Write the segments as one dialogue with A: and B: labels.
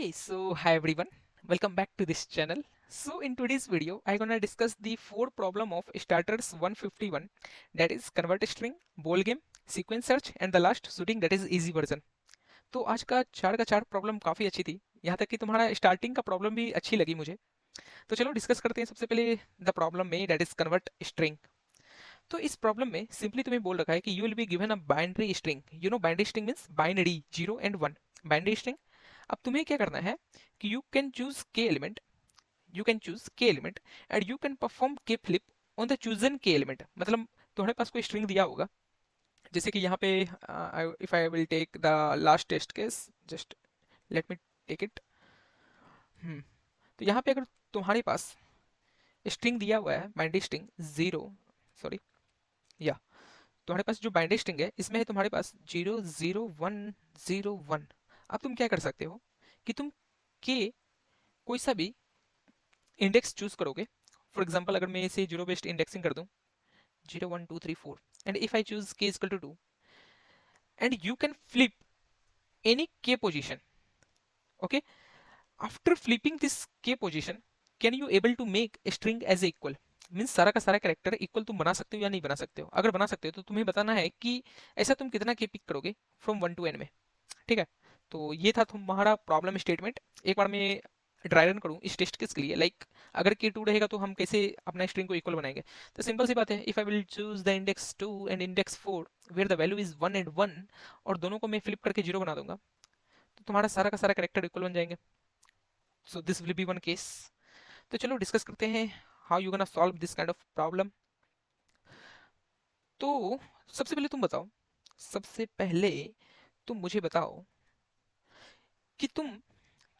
A: Hey, so hi everyone, welcome back to this channel. So in today's video, I'm gonna discuss the four problem of starters 151, that is convert string, ball game, sequence search and the last shooting, that is easy version. तो आज का चार problem काफी अच्छी थी, यहाँ तक कि तुम्हारा स्टार्टिंग का प्रॉब्लम भी अच्छी लगी मुझे। तो चलो डिस्कस करते हैं सबसे पहले द प्रॉब्लम में, दैट इज कन्वर्ट स्ट्रिंग। तो इस प्रॉब्लम में सिंपली तुम्हें बोल रखा है कि you will be given a binary string. You know binary string means binary 0 and 1 binary string. अब तुम्हें क्या करना है कि यू कैन चूज के element and you can perform के फ्लिप ऑन द चूजन के एलिमेंट। मतलब तुम्हारे पास कोई स्ट्रिंग दिया होगा, जैसे कि यहाँ पे if I will take the last test case, just let me take it. तो यहाँ पे अगर तुम्हारे पास स्ट्रिंग दिया हुआ है बाइनरी स्ट्रिंग 0, सॉरी, या तुम्हारे पास जो बाइनरी स्ट्रिंग है इसमें है तुम्हारे पास 0 0 1 0 1। अब तुम क्या कर सकते हो कि तुम के कोई सा भी इंडेक्स चूज करोगे। फॉर एग्जाम्पल अगर मैं इसे जीरो बेस्ड इंडेक्सिंग कर दूं 0 1 2 3 4 and if I choose K equal to 2 and you can flip any K position. Okay, after flipping this K position can you able to make string as a equal. Means सारा का सारा character equal तुम बना सकते हो या नहीं बना सकते हो। अगर बना सकते हो तो तुम्हें बताना है कि ऐसा तुम कितना के पिक करोगे फ्रॉम 1 to n में। ठीक है, तो ये था तुम्हारा प्रॉब्लम स्टेटमेंट। एक बार मैं ड्राई रन करूँ इस टेस्ट केस के लिए, लाइक अगर के टू रहेगा तो हम कैसे अपना स्ट्रिंग को इक्वल बनाएंगे। तो सिंपल सी बात है, if I will choose the index 2 and index 4 where the value is 1 and 1 और दोनों को मैं फ्लिप करके 0 बना दूंगा, तो तुम्हारा सारा का सारा कैरेक्टर इक्वल बन जाएंगे। So this will be one case. तो चलो डिस्कस करते हैं how you gonna solve this kind of problem. तो सबसे पहले तुम बताओ, सबसे पहले तुम मुझे बताओ कि तुम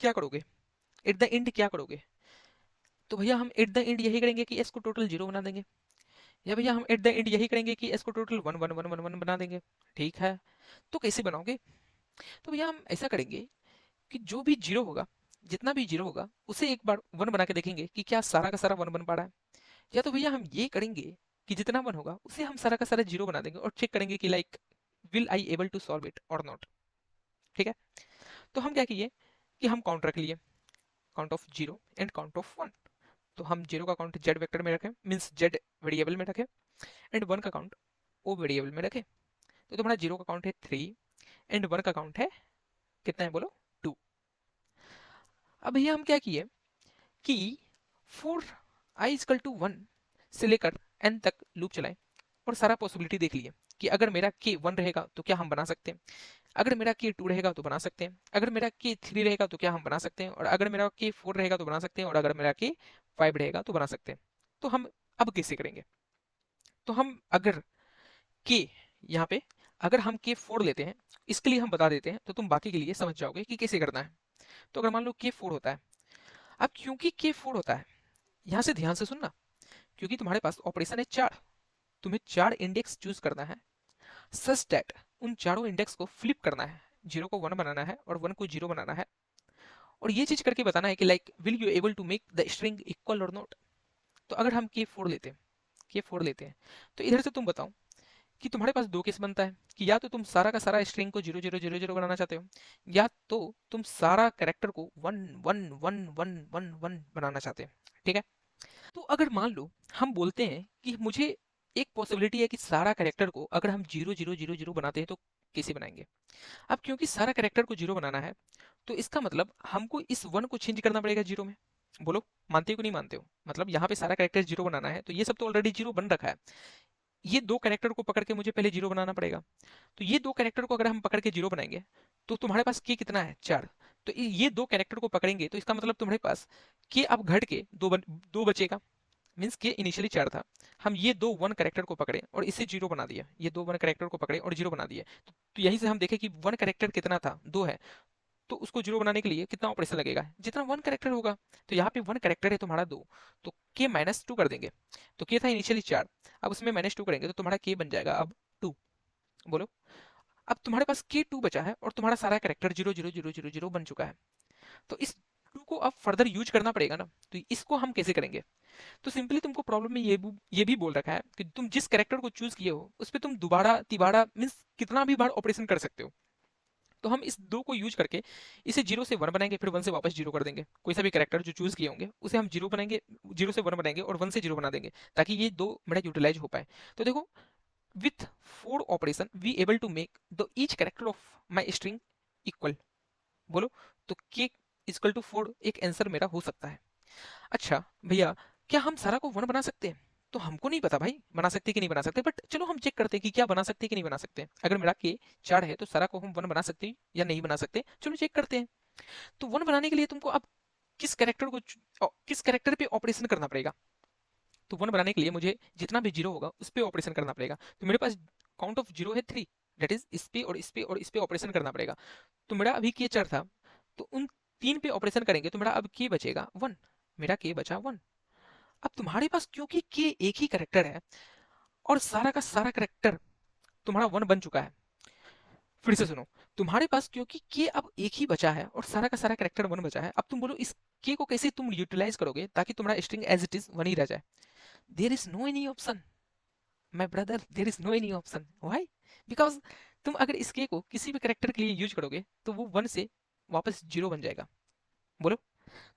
A: क्या करोगे, एट द एंड क्या करोगे। तो भैया हम एट द एंड यही करेंगे कि एस को टोटल 0 बना देंगे, या भैया हम एट द एंड यही करेंगे कि एस को टोटल 1 1 1 1 1 बना देंगे। ठीक है, तो कैसे बनाओगे। तो भैया हम ऐसा करेंगे कि जो भी जीरो होगा, जितना भी जीरो होगा उसे एक बार वन बना के देखेंगे कि क्या सारा का सारा वन बन पा रहा है। या तो भैया हम ये करेंगे कि जितना वन होगा उसे हम सारा का सारा जीरो बना देंगे और चेक करेंगे कि like will I able to solve it और नॉट। ठीक है, तो हम क्या किए कि हम काउंट रख लिए, count of 0 and count of 1। तो हम 0 का काउंट जेड वेक्टर में रखें, मीन्स जेड वेरिएबल में रखें, एंड 1 का काउंट ओ वेरिएबल में रखें। तो तुम्हारा 0 का काउंट है 3 एंड 1 का काउंट है कितना है बोलो, 2। अब भैया हम क्या किए कि फोर आई इजकल टू 1 से लेकर एन तक लूप चलाएं और सारा पॉसिबिलिटी देख लिए कि अगर मेरा के 1 रहेगा तो क्या हम बना सकते हैं, अगर मेरा के 2 रहेगा तो बना सकते हैं, अगर मेरा के 3 रहेगा तो क्या हम बना सकते हैं, और अगर मेरा के 4 रहेगा तो बना सकते हैं, और अगर मेरा के 5 रहेगा तो बना सकते हैं। तो हम अब कैसे करेंगे। तो हम अगर के यहाँ पे अगर हम के 4 लेते हैं, इसके लिए हम बता देते हैं तो तुम बाकी के लिए समझ जाओगे कि कैसे करना है। तो अगर मान लो के 4 होता है, अब क्योंकि के 4 होता है, यहाँ से ध्यान से सुनना, क्योंकि तुम्हारे पास ऑपरेशन है 4, तुम्हें 4 इंडेक्स चूज करना है सच दैट उन चारों इंडेक्स को फ्लिप करना है, 0 को 1 बनाना है और 1 को 0 बनाना है, और ये चीज करके बताना है कि like will you able to make the string equal और नॉट। तो अगर हम के 4 लेते हैं, तो इधर से तुम बताओ कि तुम्हारे पास दो केस बनता है कि या तो तुम सारा का सारा स्ट्रिंग को 0 0 0 0 बनाना चाहते हो, या तो तुम सारा कैरेक्टर को 1 1 1 1 1 1 बनाना चाहते हो। ठीक है, तो अगर मान लो हम बोलते हैं कि मुझे एक पॉसिबिलिटी है कि सारा कैरेक्टर को अगर हम 0 0 0 0 बनाते हैं तो कैसे बनाएंगे। अब क्योंकि सारा कैरेक्टर को 0 बनाना है, तो इसका मतलब हमको इस 1 को चेंज करना पड़ेगा 0 में। बोलो मानते हो कि नहीं मानते हो। मतलब यहाँ पे सारा कैरेक्टर 0 बनाना है तो ये सब तो ऑलरेडी 0 बन रखा है, ये दो कैरेक्टर को पकड़ के मुझे पहले 0 बनाना पड़ेगा। तो ये दो कैरेक्टर को अगर हम पकड़ के 0 बनाएंगे तो तुम्हारे पास के कितना है, 4। तो ये दो कैरेक्टर को पकड़ेंगे तो इसका मतलब तुम्हारे पास के अब घट के दो बचेगा। मीन्स के इनिशियली 4 था, हम ये दो वन कैरेक्टर को पकड़े और इसे 0 बना दिया, ये दो वन कैरेक्टर को पकड़े और 0 बना दिए। तो यहीं से हम देखें कि वन कैरेक्टर कितना था, 2 है, तो उसको 0 बनाने के लिए कितना ऑपरेशन लगेगा, जितना वन कैरेक्टर होगा। तो यहाँ पे वन कैरेक्टर है तुम्हारा 2, तो के -2 कर देंगे। तो के था इनिशियली 4, अब उसमें -2 करेंगे तो तुम्हारा के बन जाएगा अब 2। बोलो, अब तुम्हारे पास के 2 बचा है और तुम्हारा सारा कैरेक्टर 0 0 0 0 0 बन चुका है। तो इस 2 को अब फर्दर यूज करना पड़ेगा ना, तो इसको हम कैसे करेंगे। तो सिंपली तुमको प्रॉब्लम में ये भी बोल रखा है कि तुम जिस कैरेक्टर को चूज किए हो उस पर तुम दोबारा तिबारा मीन्स कितना भी बार ऑपरेशन कर सकते हो। तो हम इस दो को यूज करके इसे जीरो से वन बनाएंगे, फिर वन से वापस जीरो कर देंगे। कोई सा भी कैरेक्टर जो चूज किए होंगे उसे हम जीरो बनाएंगे, जीरो से वन बनाएंगे और वन से जीरो बना देंगे, ताकि ये दो मेरा यूटिलाइज हो पाए। तो देखो, with four operation we able to make the each character of my string equal. बोलो, तो के इक्वल टू फोर एक आंसर मेरा हो सकता है। अच्छा भैया, क्या हम सारा को वन बना सकते हैं? तो हमको नहीं पता भाई बना सकते कि नहीं बना सकते, बट चलो हम चेक करते हैं कि क्या बना सकते हैं कि नहीं बना सकते। अगर मेरा के चार है तो सारा को हम वन बना सकते हैं या नहीं बना सकते, चलो चेक करते हैं। तो वन बनाने के लिए तुमको अब किस कैरेक्टर पे ऑपरेशन करना पड़ेगा? तो वन बनाने के लिए मुझे जितना भी जीरो होगा उस पे ऑपरेशन करना पड़ेगा। तो मेरे पास काउंट ऑफ जीरो है थ्री, दैट इज इस पे और इस पे और इस पे ऑपरेशन करना पड़ेगा। तो मेरा अभी के चार था, तो उन तीन पे ऑपरेशन करेंगे तो मेरा अब के बचेगा वन, मेरा के बचा वन। अब तुम्हारे पास क्योंकि के एक ही करेक्टर है और सारा का सारा करेक्टर तुम्हारा वन बन चुका है, फिर से सुनो, तुम्हारे पास क्योंकि के अब एक ही बचा है और सारा का सारा करेक्टर वन बचा है, अब तुम बोलो इस के को कैसे तुम यूटिलाइज करोगे ताकि तुम्हारा string as it is one ही रह जाए? There is no any option my brother, there is no any option. Why? Because तुम अगर इस के को किसी भी करेक्टर के लिए यूज करोगे तो वो वन से वापस जीरो बन जाएगा। बोलो,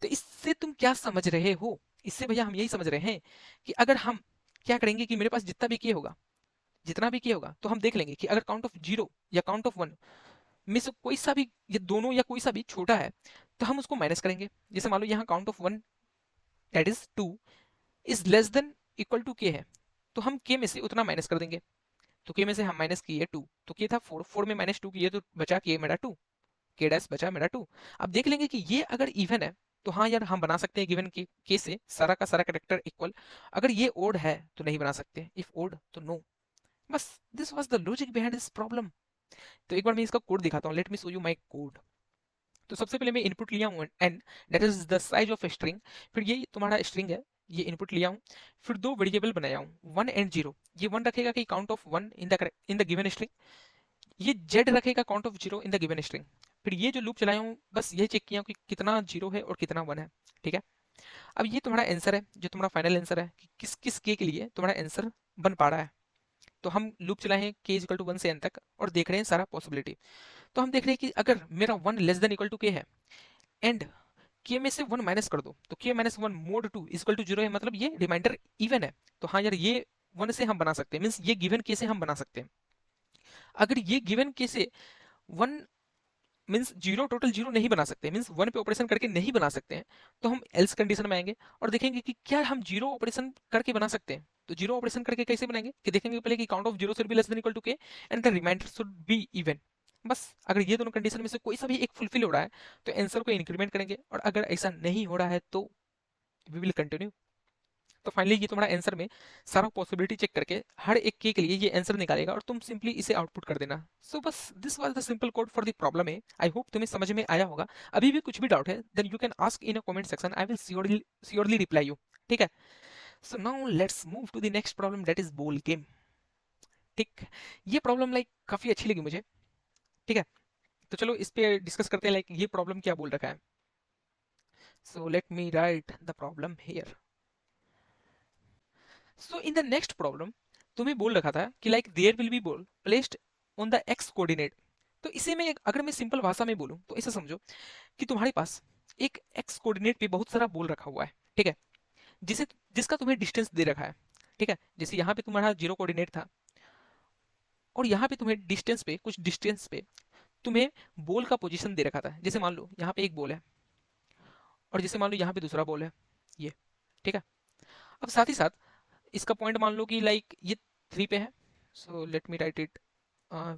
A: तो इससे तुम क्या समझ रहे हो? इससे भैया हम यही समझ रहे हैं कि अगर हम क्या करेंगे कि मेरे पास जितना भी के होगा, जितना भी के होगा, तो हम देख लेंगे कि अगर काउंट ऑफ जीरो या काउंट ऑफ वन में से कोई सा भी, ये दोनों या कोई सा भी छोटा है, तो हम उसको माइनस करेंगे। जैसे मान लो यहाँ count of one that is two is less than equal to K है, तो हम के में से उतना माइनस कर देंगे। तो के में से हम माइनस किए टू, तो के था फोर, फोर में माइनस टू किए तो बचा के मेरा टू, के डैश बचा मेरा टू। अब देख लेंगे कि ये अगर इवन है तो हाँ यार हम बना सकते हैं गिवन के से सारा का सारा करेक्टर इक्वल। अगर ये ओड है तो नहीं बना सकते, इफ ओड तो नो। बस this was the logic behind this problem. तो एक बार मैं इसका कोड दिखाता हूँ, let me show you my code. तो सबसे पहले मैं इनपुट लिया हूँ N, that is the size of string. फिर ये तुम्हारा स्ट्रिंग है, ये इनपुट लिया हूँ। फिर दो वेरिएबल बनाया हूँ, वन एंड जीरो। ये वन रखेगा कि count of one in the given string, ये जेड रखेगा count of zero in the given string. फिर ये जो लूप चलाया हूँ बस ये चेक किया हूँ कि कितना जीरो है और कितना वन है। ठीक है, अब ये तुम्हारा आंसर है, जो तुम्हारा फाइनल आंसर है कि किस किस के लिए तुम्हारा आंसर बन पा रहा है। तो हम लूप चलाए हैं के इक्वल टू वन से एन तक और देख रहे हैं सारा पॉसिबिलिटी। तो हम देख रहे हैं कि अगर मेरा one less than equal to K है एंड के में से वन माइनस कर दो, तो K minus one mod two equal to zero है, मतलब ये रिमाइंडर इवन है। तो हाँ यार, ये वन से हम बना सकते हैं, मीन्स ये गिवन के से हम बना सकते हैं। अगर ये गिवन के से one means zero, total zero नहीं बना सकते, मीन्स वन पे ऑपरेशन करके नहीं बना सकते हैं, तो हम एल्स कंडीशन में आएंगे और देखेंगे कि क्या हम जीरो ऑपरेशन करके बना सकते हैं। तो जीरो ऑपरेशन करके कैसे बनाएंगे कि देखेंगे पहले कि count of zero should be less than equal to K and the remainder should be even. बस अगर ये दोनों कंडीशन में से कोई सा भी एक फुलफिल हो रहा है तो आंसर को इंक्रीमेंट करेंगे, और अगर ऐसा नहीं हो रहा है तो वी विल कंटिन्यू। तो फाइनली ये तुम्हारा आंसर में सारा पॉसिबिलिटी चेक करके हर एक के लिए ये आंसर निकालेगा और तुम सिंपली इसे आउटपुट कर देना। सो बस this was the simple code for the problem है। आई होप तुम्हें समझ में आया होगा। अभी भी कुछ भी डाउट है then you can ask in a comment section, I will surely reply you. ठीक है, so now let's move to the next problem, that is ball game. ठीक, ये प्रॉब्लम लाइक काफी अच्छी लगी मुझे। ठीक है, तो चलो इस पे डिस्कस करते हैं लाइक ये प्रॉब्लम क्या बोल रखा है। So let me write the problem here. So in the next problem तुम्हें बोल रखा था कि like there will be ball placed on the X coordinate. तो इसे मैं अगर मैं सिंपल भाषा में बोलूं तो ऐसा समझो कि तुम्हारे पास एक एक्स कोऑर्डिनेट पे बहुत सारा बॉल रखा हुआ है। ठीक है, जिसे जिसका तुम्हें डिस्टेंस दे रखा है। ठीक है, जैसे यहाँ पे तुम्हारा जीरो कोऑर्डिनेट था और यहाँ पे तुम्हें डिस्टेंस पे, कुछ डिस्टेंस पे तुम्हें बॉल का पोजीशन दे रखा था। जैसे मान लो यहाँ पे एक बॉल है और जैसे मान लो यहाँ पे दूसरा बॉल है ये। ठीक है, अब साथ ही साथ इसका पॉइंट मान लो कि लाइक ये थ्री पे है। So let me write it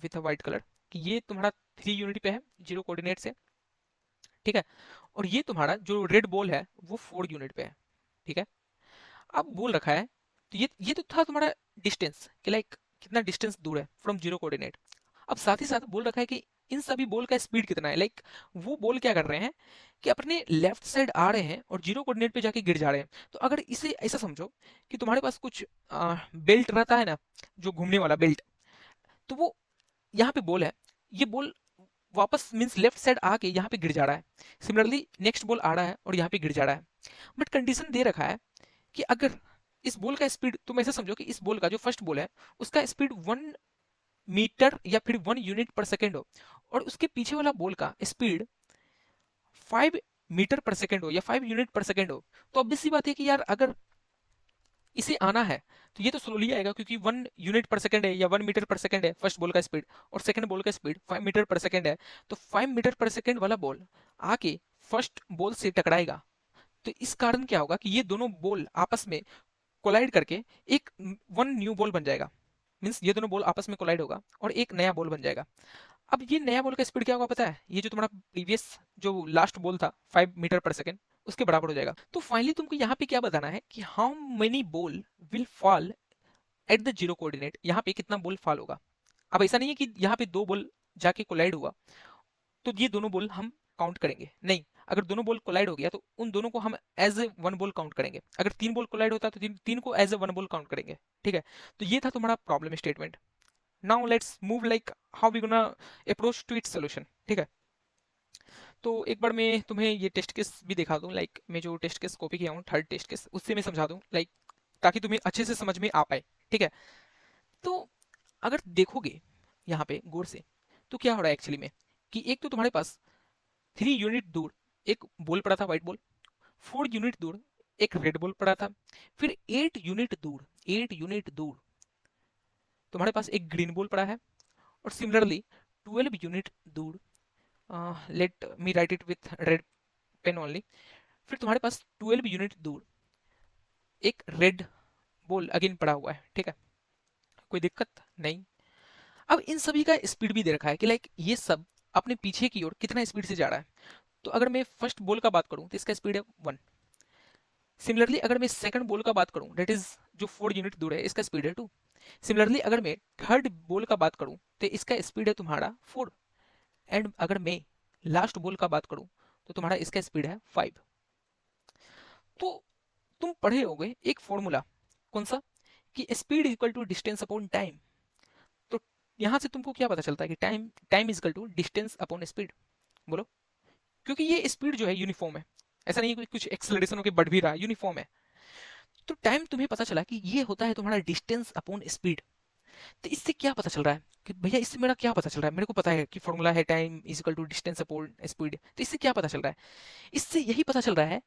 A: with a white colour कि ये तुम्हारा थ्री यूनिट पे है जीरो कोऑर्डिनेट से। ठीक है, और ये तुम्हारा जो रेड बॉल है वो फोर यूनिट पे है। ठीक है, अब बोल रखा है, तो ये तो था तुम्हारा डिस्टेंस कि लाइक कितना डिस्टेंस दूर है फ्रॉम जीरो कोऑर्डिनेट। अब साथ ही साथ बोल रखा है कि इन सभी बॉल का स्पीड कितना है। लाइक वो बॉल क्या कर रहे हैं कि अपने लेफ्ट साइड आ रहे हैं और जीरो कोऑर्डिनेट पे जाके गिर जा रहे हैं। तो अगर इसे ऐसा समझो कि तुम्हारे पास कुछ बेल्ट रहता है ना, जो घूमने वाला बेल्ट, तो वो यहाँ पे बॉल है, ये बॉल वापस मीन्स लेफ्ट साइड आके यहाँ पे गिर जा रहा है। सिमिलरली नेक्स्ट बॉल आ रहा है और यहाँ पे गिर जा रहा है। बट कंडीशन दे रखा है कि अगर इस बॉल का स्पीड, तुम ऐसे समझो कि इस बॉल का जो फर्स्ट बॉल है उसका स्पीड वन मीटर या फिर 1 यूनिट पर सेकेंड हो और उसके पीछे वाला बॉल का स्पीड 5 मीटर पर सेकेंड हो या 5 यूनिट पर सेकेंड हो, तो ऑब्वियस सी बात है कि यार अगर इसे आना है तो ये तो स्लोली आएगा, क्योंकि 1 यूनिट पर सेकेंड है या 1 मीटर पर सेकेंड है फर्स्ट बॉल का स्पीड और सेकंड बॉल का स्पीड 5 मीटर पर सेकेंड है। तो 5 मीटर पर सेकेंड वाला बॉल आके फर्स्ट बॉल से टकराएगा। तो इस कारण क्या होगा कि ये दोनों बॉल आपस में कोलाइड करके एक वन न्यू बॉल बन जाएगा। मीन्स ये दोनों बॉल आपस में कोलाइड होगा और एक नया बॉल बन जाएगा। अब ये नया बॉल का स्पीड क्या होगा पता है? ये जो तुम्हारा प्रीवियस जो लास्ट बॉल था 5 मीटर पर सेकेंड उसके बराबर हो जाएगा। तो फाइनली तुमको यहाँ पे क्या बताना है कि how many ball will fall at the zero coordinate, यहाँ पे कितना बॉल फॉल होगा। अब ऐसा नहीं है कि यहाँ पे दो बॉल जाके कोलाइड हुआ तो ये दोनों बॉल हम काउंट करेंगे, नहीं। अगर दोनों बॉल कोलाइड हो गया तो उन दोनों को हम as a one ball count करेंगे। अगर तीन बॉल कोलाइड होता है तो तीन को as a one ball count करेंगे। ठीक है, तो ये था तुम्हारा problem statement. Now let's move like how we gonna approach to its solution. ठीक है, तो एक बार मैं तुम्हें ये टेस्ट केस भी दिखा दूं। लाइक मैं जो टेस्ट केस कॉपी किया हूँ थर्ड टेस्ट केस, उससे मैं समझा दूं, लाइक ताकि तुम्हें अच्छे से समझ में आ पाए। ठीक है, तो अगर देखोगे यहाँ पे गौर से तो क्या हो रहा है एक्चुअली में कि एक तो तुम्हारे पास 3 यूनिट दूर एक बॉल पड़ा था व्हाइट बॉल, 4 यूनिट दूर एक रेड बॉल पड़ा था, फिर 8 यूनिट दूर तुम्हारे पास एक ग्रीन बॉल पड़ा है, और सिमिलरली 12 यूनिट दूर, let me write it with red pen only, फिर तुम्हारे पास 12 यूनिट दूर एक रेड बॉल अगेन पड़ा हुआ है। ठीक है, कोई दिक्कत नहीं। अब इन सभी का स्पीड भी दे रखा है कि लाइक ये सब अपने पीछे की ओर कितना स्पीड से जा रहा है। तो अगर मैं फर्स्ट बॉल का बात करूं तो इसका स्पीड है 1। सिमिलरली अगर मैं सेकंड बॉल का बात करूं डेट इज जो 4 यूनिट दूर है इसका स्पीड है 2। सिमिलरली अगर मैं थर्ड बॉल का बात करूं तो इसका स्पीड है तुम्हारा 4। एंड अगर मैं लास्ट बॉल का बात करूं तो तुम्हारा इसका स्पीड है 5। तो तुम पढ़े होगे एक फॉर्मूला, कौन सा, कि speed equal to distance upon time. तो यहां से तुमको क्या पता चलता है कि time time equal to distance upon speed. बोलो, क्योंकि ये स्पीड जो है यूनिफॉर्म है, ऐसा नहीं है कि कुछ एक्सेलरेशन होकर बढ़ भी रहा है, यूनिफॉर्म है। तो टाइम तुम्हें पता चला कि ये होता है तुम्हारा डिस्टेंस अपॉन स्पीड। तो इससे क्या पता चल रहा है कि भैया इससे मेरा क्या पता चल रहा है? मेरे को पता है कि फॉर्मूला है time is equal to distance upon speed, तो इससे क्या पता चल रहा है? इससे यही पता चल रहा है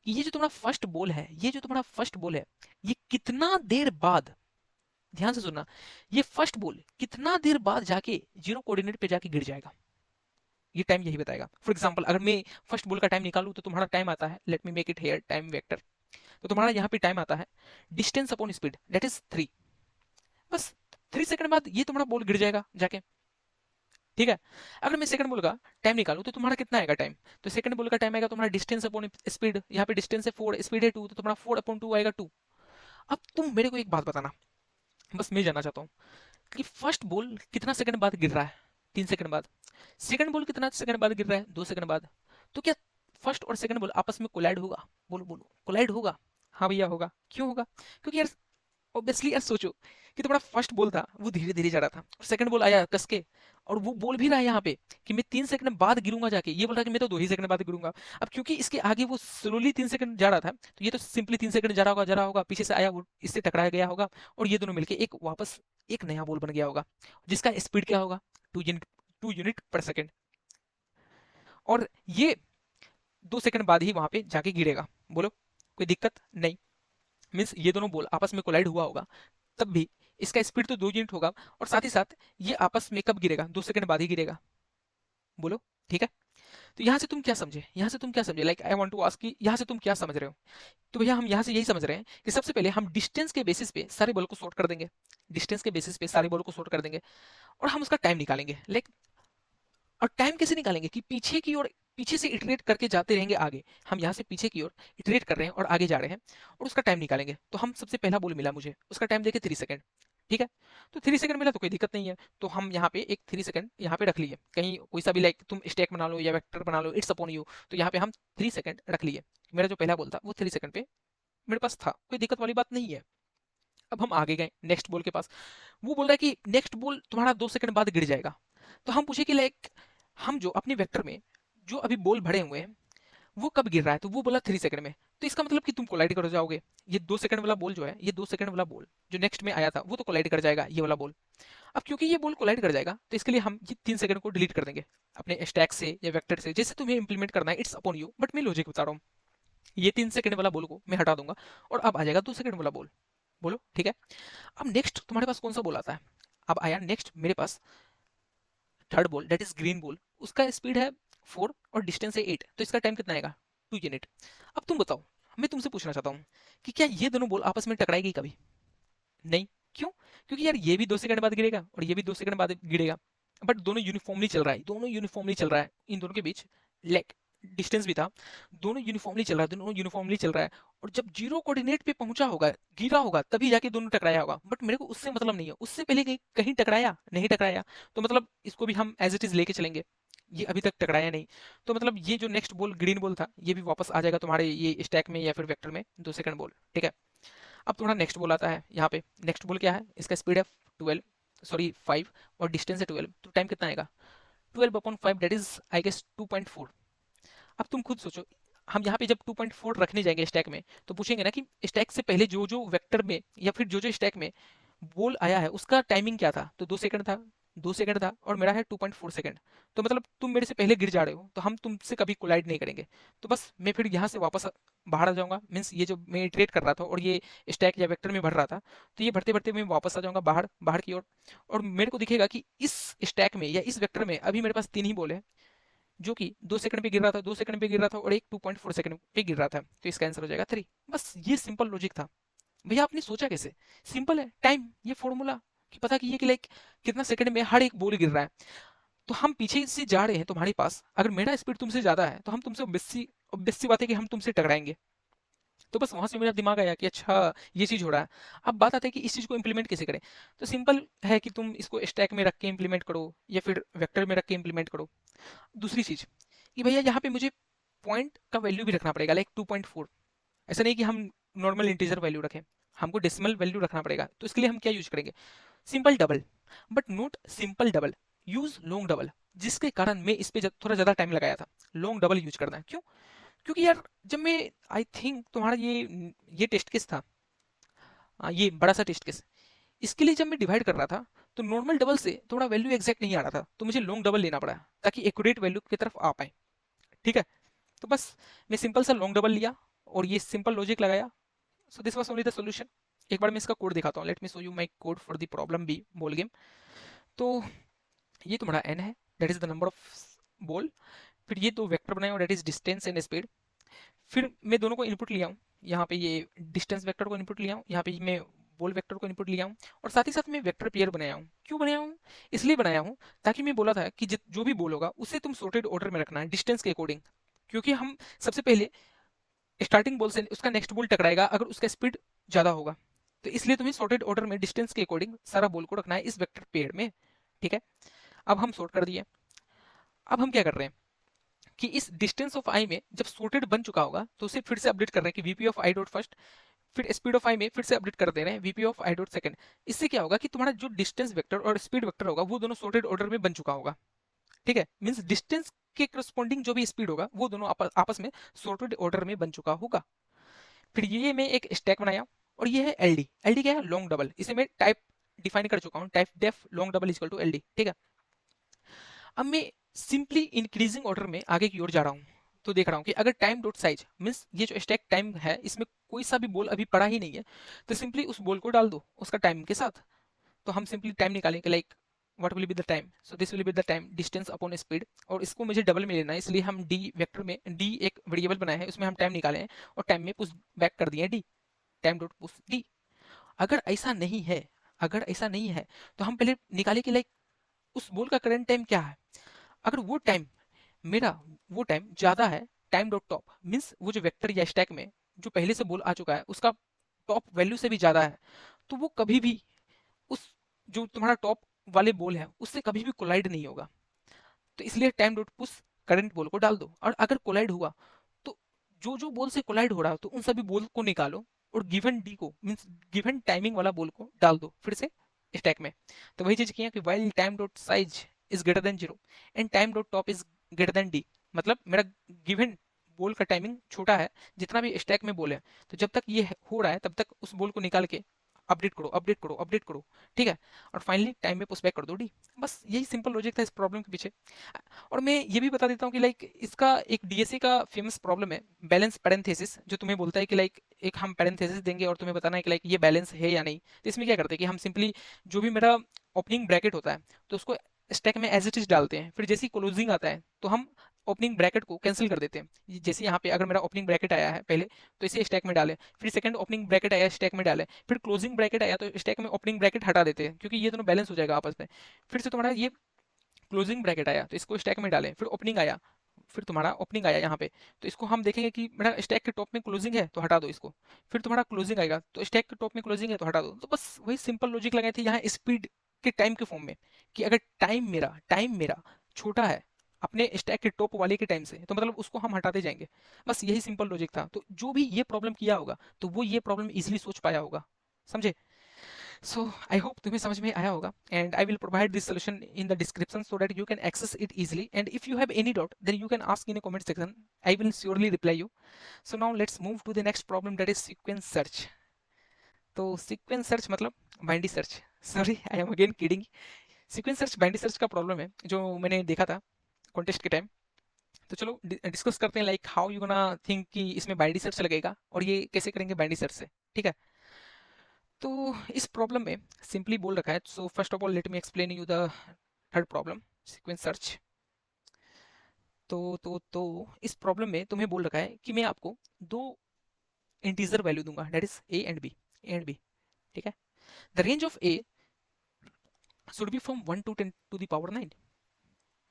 A: कि ये जो तुम्हारा फर्स्ट बॉल है, ये जो तुम्हारा फर्स्ट बॉल है, ये कितना देर बाद, ध्यान से सुनना, ये फर्स्ट बॉल कितना देर बाद जाके जीरो कोऑर्डिनेट पे जाके गिर जाएगा, ये टाइम यही बताएगा। फॉर एग्जांपल अगर मैं फर्स्ट बॉल का टाइम निकालूं तो तुम्हारा टाइम आता है, let me make it here time vector, तो तुम्हारा यहाँ पे टाइम आता है distance upon speed that is 3। बस 3 सेकंड बाद ये तुम्हारा बॉल गिर जाएगा जाके। ठीक है, अगर मैं सेकंड बॉल का टाइम निकालूं तो तुम्हारा कितना आएगा टाइम? तो सेकंड बॉल का टाइम आएगा तुम्हारा डिस्टेंस अपॉन स्पीड, यहाँ पे डिस्टेंस है 4, स्पीड है 2, तो तुम्हारा 4/2 आएगा 2। अब तुम मेरे को एक बात बताना, बस मैं जानना चाहता हूँ कि फर्स्ट बॉल कितना सेकंड बाद गिर रहा है? 3 सेकंड बाद। सेकंड बॉल कितना सेकंड बाद गिर रहा है? 2 सेकंड बाद। तो क्या फर्स्ट और सेकंड बॉल आपस में कोलाइड होगा? बोलो बोलो, कोलाइड होगा? हाँ भैया होगा। क्यों होगा? क्योंकि यार ऑब्वियसली यार सोचो कि तुम्हारा फर्स्ट बॉल था वो धीरे धीरे जा रहा था और सेकंड बॉल आया कस के, और वो बोल भी रहा है यहाँ पे कि मैं 3 सेकंड बाद गिरूंगा जाके, ये बोल रहा है कि मैं तो 2 ही सेकंड बाद गिरूंगा। अब क्योंकि इसके आगे वो स्लोली 3 सेकंड जा रहा था तो ये तो सिंपली 3 सेकंड जा रहा होगा, पीछे से आया वो इससे टकराया गया होगा और ये दोनों मिलके एक वापस एक नया बॉल बन गया होगा जिसका स्पीड क्या होगा? 2 यूनिट पर सेकंड। और ये 2 सेकंड बाद ही वहां पे जाके गिरेगा। बोलो, कोई दिक्कत नहीं? मीन्स ये दोनों बॉल आपस में कोलाइड हुआ होगा तब भी इसका स्पीड तो 2 यूनिट होगा, और साथ ही साथ ये आपस में कब गिरेगा? 2 सेकंड बाद ही गिरेगा। बोलो, ठीक है? तो यहाँ से तुम क्या समझे? यहाँ से तुम क्या समझे? Like I want to ask कि यहाँ से तुम क्या समझ रहे हो? तो भैया हम यहाँ से यही समझ रहे हैं कि सबसे पहले हम डिस्टेंस के बेसिस पे सारे बॉल को सॉर्ट कर देंगे, डिस्टेंस के बेसिस पे सारे बॉल को सॉर्ट कर देंगे और हम उसका टाइम निकालेंगे। लाइक, और टाइम कैसे निकालेंगे कि पीछे की ओर, पीछे से इटरेट करके जाते रहेंगे आगे। हम यहाँ से पीछे की ओर इटरेट कर रहे हैं और आगे जा रहे हैं और उसका टाइम निकालेंगे। तो हम सबसे पहला बॉल मिला मुझे, उसका टाइम देखे 3 सेकंड। ठीक है, तो 3 सेकंड मिला तो कोई दिक्कत नहीं है, तो हम यहाँ पे एक 3 सेकंड यहाँ पे रख लिए, कहीं कोई सा भी लाइक तुम स्टैक बना लो या वेक्टर बना लो, इट्स अपॉन यू। तो यहाँ पे हम 3 सेकंड रख लिए। मेरा जो पहला बॉल था वो 3 सेकंड पे मेरे पास था, कोई दिक्कत वाली बात नहीं है। अब हम आगे गए नेक्स्ट बॉल के पास, वो बोल रहा है कि नेक्स्ट बॉल तुम्हारा 2 सेकंड बाद गिर जाएगा। तो हम पूछे कि लाइक हम जो अपने वेक्टर में जो अभी बॉल भरे हुए हैं वो कब गिर रहा है, तो वो बोला 3 सेकंड में। तो इसका मतलब कि तुम कोलाइड कर जाओगे। ये 2 सेकंड वाला बॉल जो है, ये 2 सेकंड वाला बॉल जो नेक्स्ट में आया था वो तो कोलाइड कर जाएगा ये वाला बॉल। अब क्योंकि ये बॉल कोलाइड कर जाएगा तो इसके लिए हम ये 3 सेकंड को डिलीट कर देंगे अपने स्टैक से या वेक्टर से, जैसे तुम्हें इंप्लीमेंट करना है, इट्स अपॉन यू, बट मैं लॉजिक बता रहा हूँ। ये 3 सेकंड वाला बॉल को मैं हटा दूंगा और अब आ जाएगा 2 सेकंड वाला बॉल। बोलो ठीक है। अब नेक्स्ट तुम्हारे पास कौन सा बॉल आता है? अब आया नेक्स्ट मेरे पास third ball, that is green ball. उसका स्पीड है 4 और डिस्टेंस है 8, तो इसका टाइम कितना आएगा? 2 यूनिट। अब तुम बताओ, मैं तुमसे पूछना चाहता हूँ कि क्या ये दोनों बॉल आपस में टकराएगी कभी? नहीं। क्यों? क्योंकि यार ये भी 2 सेकंड बाद गिरेगा और ये भी 2 सेकंड बाद गिरेगा, बट दोनों यूनिफॉर्मली चल रहा है, दोनों यूनिफॉर्मली चल रहा है, इन दोनों के बीच लेक डिस्टेंस भी था, दोनों यूनिफॉर्मली चल रहा है, दोनों यूनिफॉर्मली चल रहा है। और जब जीरो कोऑर्डिनेट पे पहुंचा होगा, गिरा होगा, तभी जाके दोनों टकराया होगा, बट मेरे को उससे मतलब नहीं है, उससे पहले कहीं कहीं टकराया नहीं टकराया, तो मतलब इसको भी हम एज इट इज लेके चलेंगे। ये अभी तक टकराया नहीं, तो मतलब ये जो नेक्स्ट बॉल ग्रीन बॉल था ये भी वापस आ जाएगा तुम्हारे ये स्टैक में या फिर वेक्टर में, 2 सेकंड बॉल। ठीक है। अब थोड़ा नेक्स्ट बॉल आता है यहाँ पे। नेक्स्ट बॉल क्या है? इसका स्पीड है 5 और डिस्टेंस है 12, तो टाइम कितना आएगा? 12/5, दैट इज आई गेस 2.4। अब तुम खुद सोचो, हम यहाँ पे जब 2.4 रखने जाएंगे स्टैक में, तो पूछेंगे ना कि स्टैक से पहले जो जो वेक्टर में या फिर जो जो स्टैक में बॉल आया है उसका टाइमिंग क्या था? तो 2 सेकंड था, 2 सेकंड था, और मेरा है 2.4 सेकंड। तो मतलब तुम मेरे से पहले गिर जा रहे हो, तो हम तुमसे कभी कोलाइड नहीं करेंगे। तो बस मैं फिर यहाँ से वापस बाहर आ जाऊंगा, मीन्स ये जो मैं इटरेट कर रहा था और ये स्टैक या वेक्टर में भर रहा था, तो ये भरते भरते मैं वापस आ जाऊंगा बाहर बाहर की ओर। और मेरे को दिखेगा कि इस स्टैक में या इस वेक्टर में अभी मेरे पास 3 ही बॉल है, जो कि 2 सेकंड पे गिर रहा था, 2 सेकंड पे गिर रहा था, और एक 2.4 सेकंड पे गिर रहा था, तो इसका आंसर हो जाएगा 3। बस ये सिंपल लॉजिक था। भैया आपने सोचा कैसे? सिंपल है, टाइम, ये फॉर्मूला कि पता कि ये कि लाइक कितना सेकंड में हर एक बॉल गिर रहा है। तो हम पीछे से जा रहे हैं तुम्हारे पास, अगर मेरा स्पीड तुमसे ज्यादा है तो हम तुमसे ऑब्वियस सी बात है कि हम तुमसे टकराएंगे। तो बस वहां से मेरा दिमाग आया कि अच्छा ये चीज हो रहा है। अब बात आती है कि इस चीज को इंप्लीमेंट कैसे करें। तो सिंपल है कि तुम इसको स्टैक में रख के इंप्लीमेंट करो या फिर वेक्टर में रख के इंप्लीमेंट करो। दूसरी चीज कि भैया यहाँ पे मुझे पॉइंट का वैल्यू भी रखना पड़ेगा, लाइक 2.4। ऐसा नहीं कि हम नॉर्मल इंटीजर वैल्यू रखें, हमको डेसिमल वैल्यू रखना पड़ेगा। तो इसके लिए हम क्या यूज करेंगे? Simple double, but not simple double, use long double. जिसके कारण मैं इस पे थोड़ा ज्यादा टाइम लगाया था। लॉन्ग डबल यूज करना है, क्यों? क्योंकि यार जब मैं, आई थिंक तुम्हारा ये टेस्ट केस था, ये बड़ा सा टेस्ट केस, इसके लिए जब मैं डिवाइड कर रहा था, तो नॉर्मल डबल से थोड़ा वैल्यू एग्जैक्ट नहीं आ रहा था, तो मुझे लॉन्ग डबल लेना पड़ा ताकि एक्यूरेट वैल्यू की तरफ आ पाए। ठीक है। तो बस मैं सिंपल सा लॉन्ग डबल लिया और ये सिंपल लॉजिक लगाया। So this was only the solution. एक बार मैं इसका कोड दिखाता हूँ, let me show you my code for the problem B ball game. तो ये तुम्हारा एन है, that is the number of ball. फिर ये दो वेक्टर बनाए, that is distance and speed. फिर मैं दोनों को इनपुट लिया हूँ, यहाँ पे ये डिस्टेंस वेक्टर को इनपुट लिया हूँ, यहाँ पे मैं बॉल वेक्टर को इनपुट लिया हूँ, और साथ ही साथ मैं वेक्टर पेयर बनाया हूँ। क्यों बनाया हूँ? इसलिए बनाया हूँ ताकि मैं बोला था कि जो भी बॉल होगा उसे तुम सॉर्टेड ऑर्डर में रखना है डिस्टेंस के अकॉर्डिंग। क्योंकि हम सबसे पहले स्टार्टिंग बॉल से उसका नेक्स्ट बॉल टकराएगा अगर उसका स्पीड ज्यादा होगा, तो इसलिए तुम्हें सॉर्टेड ऑर्डर में डिस्टेंस के अकॉर्डिंग सारा बॉल को रखना है इस वेक्टर पेयर में। ठीक है। अब हम सॉर्ट कर दिए। अब हम क्या कर रहे हैं कि इस डिस्टेंस ऑफ आई में जब सॉर्टेड बन चुका होगा तो उसे फिर से अपडेट कर रहे हैं कि VP of I dot first, फिर स्पीड ऑफ आई में फिर से अपडेट कर दे रहे हैं VP of I dot second. इससे क्या होगा कि तुम्हारा जो डिस्टेंस वेक्टर और स्पीड वेक्टर होगा वो दोनों सॉर्टेड ऑर्डर में बन चुका होगा। ठीक है, मींस डिस्टेंस के करस्पॉन्डिंग जो भी स्पीड होगा वो दोनों आपस में सॉर्टेड ऑर्डर में बन चुका होगा। फिर ये मैं एक स्टैक बनाया, और ये है एलडी। एलडी क्या है? Long double. इसे मैं टाइप डिफाइन कर चुका हूँ, typedef long double equal to LD. ठीक है। अब मैं सिंपली इंक्रीजिंग ऑर्डर में आगे की ओर जा रहा हूँ, तो देख रहा हूँ कि अगर टाइम डॉट साइज मीन्स ये जो स्टैक टाइम है इसमें कोई सा भी बॉल अभी पड़ा ही नहीं है, तो सिंपली उस बॉल को डाल दो उसका टाइम के साथ। तो हम सिंपली टाइम निकालेंगे, like what will be the time, so this will be the time distance upon speed, और इसको मुझे डबल में लेना है, इसलिए हम डी वेक्टर में डी एक वेरिएबल बनाया है उसमें हम टाइम निकाले हैं और टाइम में पुश बैक कर दिए D, time dot push D. अगर ऐसा नहीं है, अगर ऐसा नहीं है तो हम पहले निकाले कि लाइक उस बॉल का करंट टाइम क्या है। अगर वो टाइम मेरा, वो टाइम ज्यादा है टाइम डॉट टॉप, मीन्स वो जो वेक्टर या स्टैक में जो पहले से बॉल आ चुका है उसका टॉप वैल्यू से भी ज्यादा है, तो वो कभी भी उस जो तुम्हारा टॉप वाले बॉल है उससे कभी भी कोलाइड नहीं होगा। तो इसलिए time dot push current ball को डाल दो, और अगर कोलाइड हुआ तो जो जो बॉल से कोलाइड हो रहा है तो उन सभी बॉल को निकालो और गिवन डी को मीन्स गिवन टाइमिंग वाला बॉल को डाल दो फिर से स्टैक में। तो वही चीज किया कि while time dot size is greater than zero and time dot top is greater than D, मतलब मेरा गिवन बॉल का टाइमिंग छोटा है, जितना भी स्टैक में बॉल है, तो जब तक ये हो रहा है तब तक उस बॉल को निकाल के अपडेट करो, अपडेट करो, अपडेट करो, ठीक है, और फाइनली टाइम में पुश बैक कर दो डी। बस यही सिंपल लॉजिक था इस प्रॉब्लम के पीछे। और मैं ये भी बता देता हूँ कि लाइक इसका एक डीएसए का फेमस प्रॉब्लम है, बैलेंस पैरेंथेसिस, जो तुम्हें बोलता है कि लाइक एक हम पैरेंथेसिस देंगे और तुम्हें बताना है कि लाइक ये बैलेंस है या नहीं। तो इसमें क्या करते हैं कि हम सिंपली जो भी मेरा ओपनिंग ब्रैकेट होता है तो उसको स्टैक में एज इट इज डालते हैं, फिर जैसे ही क्लोजिंग आता है तो हम ओपनिंग ब्रैकेट को कैंसिल कर देते हैं। जैसे यहाँ पे अगर मेरा ओपनिंग ब्रैकेट आया है पहले, तो इसे स्टैक में डालें, फिर सेकंड ओपनिंग ब्रैकेट आया स्टैक में डालें, फिर क्लोजिंग ब्रैकेट आया तो स्टैक में ओपनिंग ब्रैकेट हटा देते हैं, क्योंकि ये दोनों बैलेंस हो जाएगा आपस में। फिर से तुम्हारा ये क्लोजिंग ब्रैकेट आया तो इसको स्टैक में डालें, फिर ओपनिंग आया, फिर तुम्हारा ओपनिंग आया यहाँ पे, तो इसको हम देखेंगे कि मेरा स्टैक के टॉप में क्लोजिंग है तो हटा दो इसको, फिर तुम्हारा क्लोजिंग आएगा तो स्टैक के टॉप में क्लोजिंग है तो हटा दो। तो बस वही सिंपल लॉजिक लगाए थे यहाँ स्पीड के टाइम के फॉर्म में, कि अगर टाइम मेरा छोटा है अपने स्टैक के टॉप वाले के टाइम से, तो मतलब उसको हम हटाते जाएंगे। बस यही सिंपल लॉजिक था। तो जो भी ये प्रॉब्लम किया होगा तो वो ये प्रॉब्लम इजीली सोच पाया होगा, समझे? So I hope तुम्हें समझ में आया होगा, and I will provide this solution in the description so that you can access it easily, and if you have any doubt then you can ask in a comment section. I will surely reply you. So now let's move to the next problem, that is sequence search. तो sequence search मतलब binary search, sorry I am again kidding. Sequence search binary search का problem है जो मैंने देखा था contest के time. तो चलो डिस्कस करते हैं like how you gonna think कि इसमें बाइनरी सर्च लगेगा और ये कैसे करेंगे बाइनरी सर्च से, ठीक है? तो इस प्रॉब्लम में सिंपली बोल रखा है, so first of all let me explain you the third problem, sequence search. तो इस प्रॉब्लम में तुम्हें बोल रखा है कि मैं आपको दो इंटीजर वैल्यू दूंगा, that is A and B, ठीक है? The range of A should be from 1 to 10 to the power 9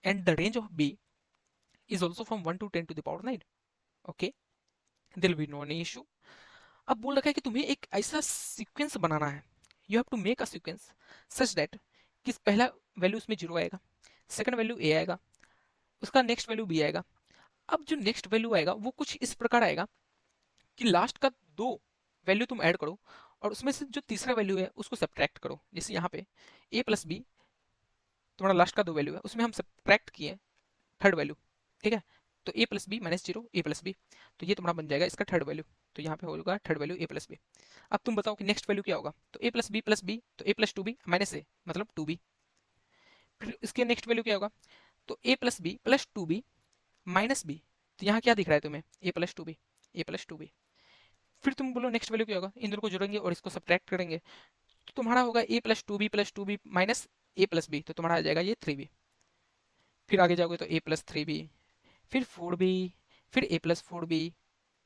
A: and the range of B is also from 1 to 10 to the power 9, okay? There will be no any issue. अब बोल रखा है कि तुम्हें एक ऐसा सीक्वेंस बनाना है, you have to make a sequence such that कि पहला वैल्यू उसमें जीरो आएगा, सेकंड वैल्यू ए आएगा, उसका नेक्स्ट वैल्यू बी आएगा। अब जो नेक्स्ट वैल्यू आएगा वो कुछ इस प्रकार आएगा कि लास्ट का दो वैल्यू तुम ऐड करो और उसमें से जो तीसरा वैल्यू है उसको सब्ट्रैक्ट करो। जैसे यहाँ पे ए प्लस बी तुम्हारा लास्ट का दो वैल्यू है, उसमें हम सब्ट्रैक्ट किए थर्ड वैल्यू, ठीक है? तो A plus B minus zero A plus B, तो ये तुम्हारा बन जाएगा इसका थर्ड वैल्यू। तो यहाँ पे होगा थर्ड वैल्यू ए प्लस बी। अब तुम बताओ कि नेक्स्ट वैल्यू क्या होगा? तो ए प्लस बी तो A plus two B minus ए मतलब टू बी। फिर इसके नेक्स्ट वैल्यू क्या होगा? तो A plus B plus two B minus B. तो यहाँ क्या दिख रहा है तुम्हें? A plus two B, A plus two B. फिर तुम बोलो नेक्स्ट वैल्यू क्या होगा? इन दोनों को जोड़ेंगे और इसको सब्ट्रैक्ट करेंगे, तो तुम्हारा होगा ए प्लस टू बी माइनस ए प्लस बी, तो तुम्हारा आ जाएगा ये थ्री बी। फिर आगे जाओगे तो ए प्लस थ्री बी, फिर फोर बी, फिर ए प्लस फोर बी,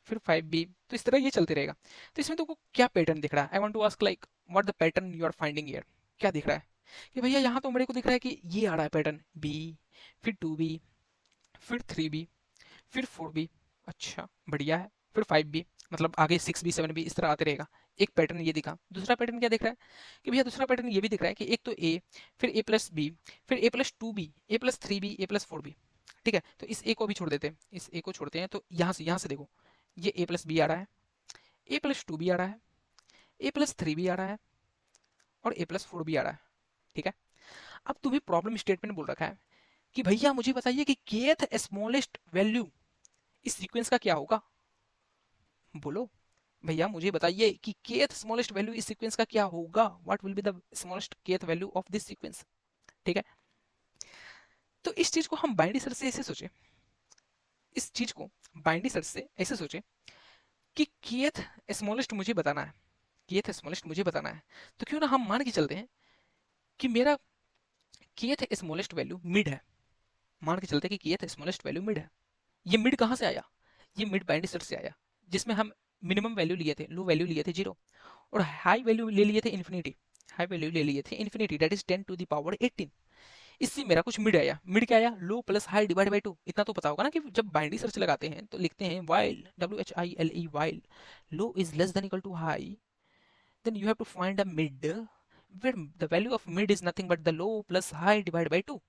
A: फिर फाइव बी। तो इस तरह ये चलते रहेगा। तो इसमें तुमको क्या पैटर्न दिख रहा है? I want to ask like what the pattern you are finding here. क्या दिख रहा है कि भैया यहाँ तो मेरे को दिख रहा है कि ये आ रहा है पैटर्न बी, फिर टू बी, फिर थ्री बी, फिर फोर बी, अच्छा बढ़िया है, फिर फाइव बी, मतलब आगे सिक्स बी सेवन बी इस तरह आते रहेगा। एक पैटर्न ये दिखा। दूसरा पैटर्न क्या दिख रहा है कि भैया दूसरा पैटर्न ये भी दिख रहा है कि एक तो ए, फिर ए प्लस बी, फिर ए plus two B, A plus three B, A plus four B, ठीक है? तो इस ए को भी छोड़ देते हैं, इस ए को छोड़ते हैं, तो यहाँ से देखो ये ए प्लस बी आ रहा है, ए प्लस टू बी आ रहा है, ए प्लस थ्री बी आ रहा है और ए प्लस फोर बी आ रहा है, ठीक है? अब तुम्हें प्रॉब्लम स्टेटमेंट बोल रखा है कि भैया मुझे बताइए कि kth स्मॉलेस्ट वैल्यू इस सीक्वेंस का क्या होगा? बोलो भैया मुझे बताइए कि kth स्मॉलेस्ट वैल्यू इस सीक्वेंस का क्या होगा? What will be the smallest kth value of this sequence, ठीक है? तो इस चीज को हम बाइनरी सर्च से ऐसे सोचे, इस चीज को बाइनरी सर्च से ऐसे सोचे कि kth स्मॉलेस्ट मुझे बताना है, kth स्मॉलेस्ट मुझे बताना है, तो क्यों ना हम मान के चलते हैं कि मेरा kth स्मॉलेस्ट वैल्यू मिड है। मान के चलते हैं कि kth स्मॉलेस्ट वैल्यू मिड है। ये मिड कहाँ से आया? ये मिड बाइनरी सर्च से आया, जिसमें हम मिनिमम वैल्यू लिए थे, लो वैल्यू लिए थे जीरो, और हाई वैल्यू ले लिए थे इन्फिनिटी, हाई वैल्यू ले लिए थे infinity, that is 10 to the power 18। इससे मेरा कुछ मिड आया। मिड क्या आया? Low plus high divide by two. इतना तो पता होगा ना कि जब बाइनरी सर्च लगाते हैं तो लिखते हैं while, WHILE while, low is less than equal to high, then you have to find a mid where the value of mid is nothing but the low plus high divided by 2।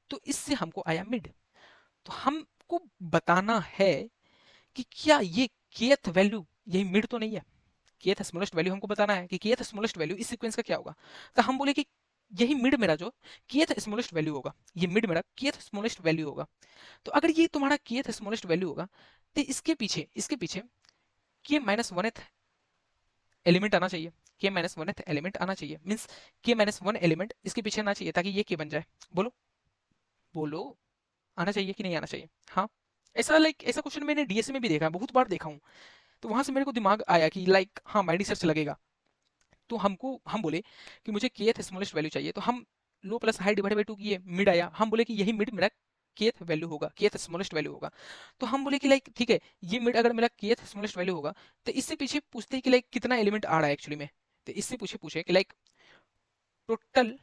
A: तो इससे हमको आया mid. तो हमको बताना है कि क्या ये kth वैल्यू यही मिड तो नहीं है? kth स्मॉलेस्ट वैल्यू हमको बताना है कि kth स्मॉलेस्ट वैल्यू इस सीक्वेंस का क्या होगा। तो हम बोले कि यही मिड मेरा जो kth स्मॉलेस्ट वैल्यू होगा, ये मिड मेरा kth स्मॉलेस्ट वैल्यू होगा। तो अगर ये तुम्हारा kth स्मॉलेस्ट वैल्यू होगा, तो इसके पीछे k माइनस वन एलिमेंट आना चाहिए, k माइनस वन एलिमेंट आना चाहिए, means k minus one element इसके पीछे आना चाहिए ताकि ये k बन जाए। बोलो बोलो, आना चाहिए कि नहीं आना चाहिए? हाँ, ऐसा ऐसा क्वेश्चन मैंने डीएसए में भी देखा है, बहुत बार देखा हूँ। तो वहां से मेरे को दिमाग आया कि हाँ माइंड रिसर्च लगेगा। तो हम बोले कि मुझे kth स्मॉलेस्ट वैल्यू चाहिए, तो हम low plus high divide by two किए, मिड आया, हम बोले कि यही मिड मेरा kth वैल्यू होगा, kth स्मॉलेस्ट वैल्यू होगा। तो हम बोले कि ठीक है, ये मिड अगर मेरा kth स्मॉलेस्ट वैल्यू होगा, तो इससे पीछे पूछते हैं कि कितना एलिमेंट आ रहा है एक्चुअली में। तो इससे पूछे कि total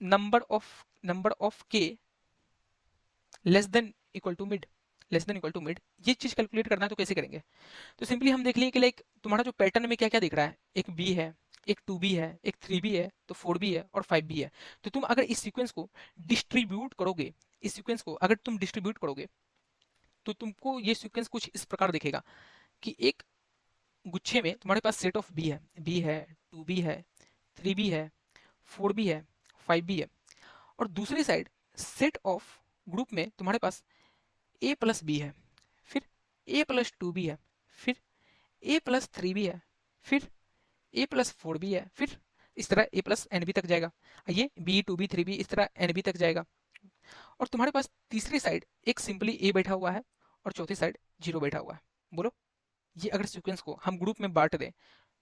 A: number of k less than equal to mid, less than equal to mid, ये चीज कैलकुलेट करना है तो कैसे करेंगे? तो सिंपली हम देख लिए कि तुम्हारा जो पैटर्न में क्या क्या दिख रहा है, एक बी है, एक टू बी है, एक थ्री बी है, तो फोर बी है और फाइव बी है। तो तुम अगर इस सीक्वेंस को डिस्ट्रीब्यूट करोगे, इस सीक्वेंस को अगर तुम डिस्ट्रीब्यूट करोगे, तो तुमको ये सीक्वेंस कुछ इस प्रकार दिखेगा कि एक गुच्छे में तुम्हारे पास सेट ऑफ बी है, टू बी है, थ्री बी है, फोर बी है, फाइव बी है, और दूसरी साइड सेट ऑफ ग्रुप में तुम्हारे पास ए प्लस बी है, फिर ए प्लस टू बी है, फिर ए प्लस थ्री बी है, फिर ए प्लस फोर बी है, फिर इस तरह ए प्लस एन बी तक जाएगा, ये B two B three B इस तरह एन बी तक जाएगा। और तुम्हारे पास तीसरी साइड एक सिंपली ए बैठा हुआ है और चौथी साइड जीरो बैठा हुआ है। बोलो, ये अगर सीक्वेंस को हम ग्रुप में बांट दें,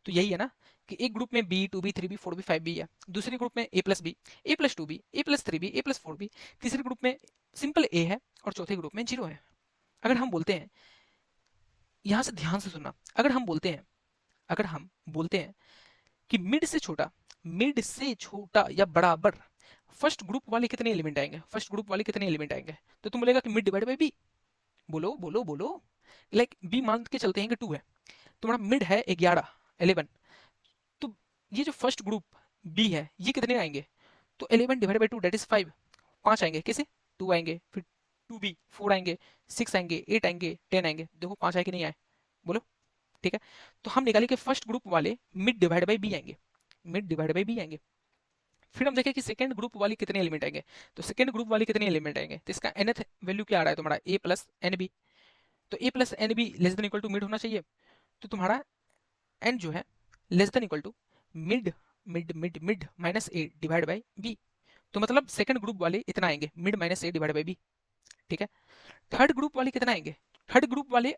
A: तो यही है ना कि एक ग्रुप में B two B three B four B five B है, दूसरे ग्रुप में A plus B, A plus two B, A plus three B, A plus four B, तीसरे ग्रुप में सिंपल ए है और चौथे ग्रुप में जीरो है। अगर हम बोलते हैं, यहां से ध्यान से सुनना, अगर हम बोलते हैं कि मिड से छोटा या बराबर फर्स्ट ग्रुप वाले कितने एलिमेंट आएंगे, फर्स्ट ग्रुप वाले कितने एलिमेंट आएंगे, तो तुम बोलेगा कि मिड डिवाइड बाई बी। बोलो बोलो बोलो, बी मान के चलते हैं कि टू है, तुम्हारा मिड है 11 11, तो ये जो फर्स्ट ग्रुप बी है ये कितने आएंगे, तो 11 divide by two that is 5, 5 आएंगे, कैसे, 2 आएंगे, फिर टू बी 4 आएंगे, 6 आएंगे, 8 आएंगे, 10 आएंगे, देखो 5 आए कि नहीं आए? बोलो। ठीक है, तो हम निकाले कि फर्स्ट ग्रुप वाले मिड डिवाइड बाई बी आएंगे, मिड डिवाइड बाई बी आएंगे। फिर हम देखें कि सेकंड ग्रुप वाले कितने एलिमेंट आएंगे, तो सेकंड ग्रुप वाले कितने एलिमेंट आएंगे, तो इसका nth वैल्यू क्या आ रहा है तुम्हारा ए प्लस एन बी, तो A plus N B less than equal to mid होना चाहिए। तो तुम्हारा एन जो है less than equal to mid mid mid mid minus A divide by B, तो मतलब सेकंड ग्रुप वाले इतना आएंगे, mid minus A divide by B. ठीक है, थर्ड ग्रुप वाले कितना आएंगे, थर्ड ग्रुप वाले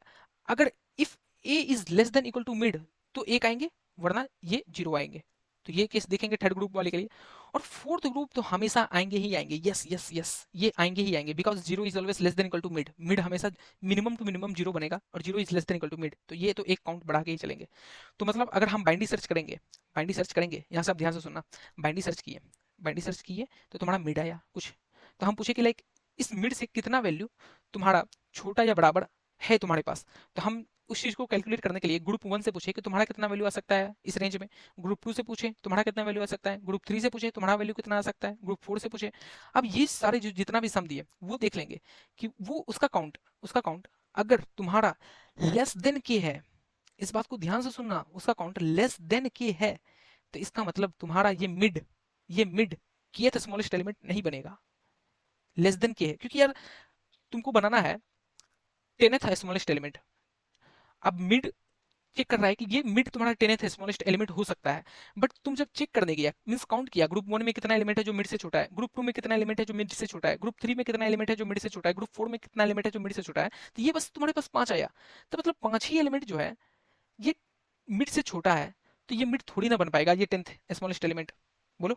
A: अगर if A is less than equal to mid तो एक आएंगे, वरना ये जीरो आएंगे। तो ये केस देखेंगे थर्ड ग्रुप वाले के लिए। और फोर्थ ग्रुप तो हमेशा आएंगे ही आएंगे, यस यस यस, ये आएंगे ही आएंगे, because zero is always less than equal to mid, mid हमेशा मिनिमम टू मिनिमम जीरो बनेगा और zero is less than equal to mid, तो ये तो एक काउंट बढ़ा के ही चलेंगे। तो मतलब अगर हम बाइंडी सर्च करेंगे, बाइंडी सर्च करेंगे, यहाँ से आप ध्यान से सुनना, बाइंडी सर्च किए, बाइंडी सर्च किए तो तुम्हारा मिड आया कुछ, तो हम पूछे कि इस मिड से कितना वैल्यू तुम्हारा छोटा या बराबर है तुम्हारे पास। तो हम उस चीज को कैलकुलेट करने के लिए ग्रुप वन से पूछे कि तुम्हारा कितना वैल्यू आ सकता है इस रेंज में, ग्रुप टू से पूछे तुम्हारा कितना वैल्यू आ सकता है, ग्रुप थ्री से पूछे तुम्हारा वैल्यू कितना आ सकता है, ग्रुप फोर से पूछे। अब ये सारे जो जितना भी सम दिए वो देख लेंगे कि वो उसका काउंट अगर तुम्हारा लेस देन के है, इस बात को ध्यान से सुनना, उसका काउंट लेस देन के है, तो इसका मतलब तुम्हारा ये मिड kth स्मॉलेस्ट एलिमेंट नहीं बनेगा, लेस देन के है, क्योंकि यार तुमको बनाना है 10th स्मॉलेस्ट एलिमेंट। अब मिड चेक कर रहा है कि ये मिड तुम्हारा 10th स्मॉलेस्ट एलिमेंट हो सकता है, बट तुम जब चेक करने गया मींस काउंट किया, ग्रुप वन में कितना एलिमेंट है जो मिड से छोटा है, ग्रुप टू में कितना एलिमेंट है जो मिड से छोटा है, ग्रुप थ्री में कितना एलिमेंट है जो मिड से छोटा है, ग्रुप फोर में कितना एलिमेंट है जो मिड से छोटा है, तो ये बस तुम्हारे पास 5 आया। तो मतलब 5 ही एलिमेंट जो है ये मिड से छोटा है, तो ये मिड थोड़ी ना बन पाएगा ये 10th स्मॉलेस्ट एलिमेंट। बोलो,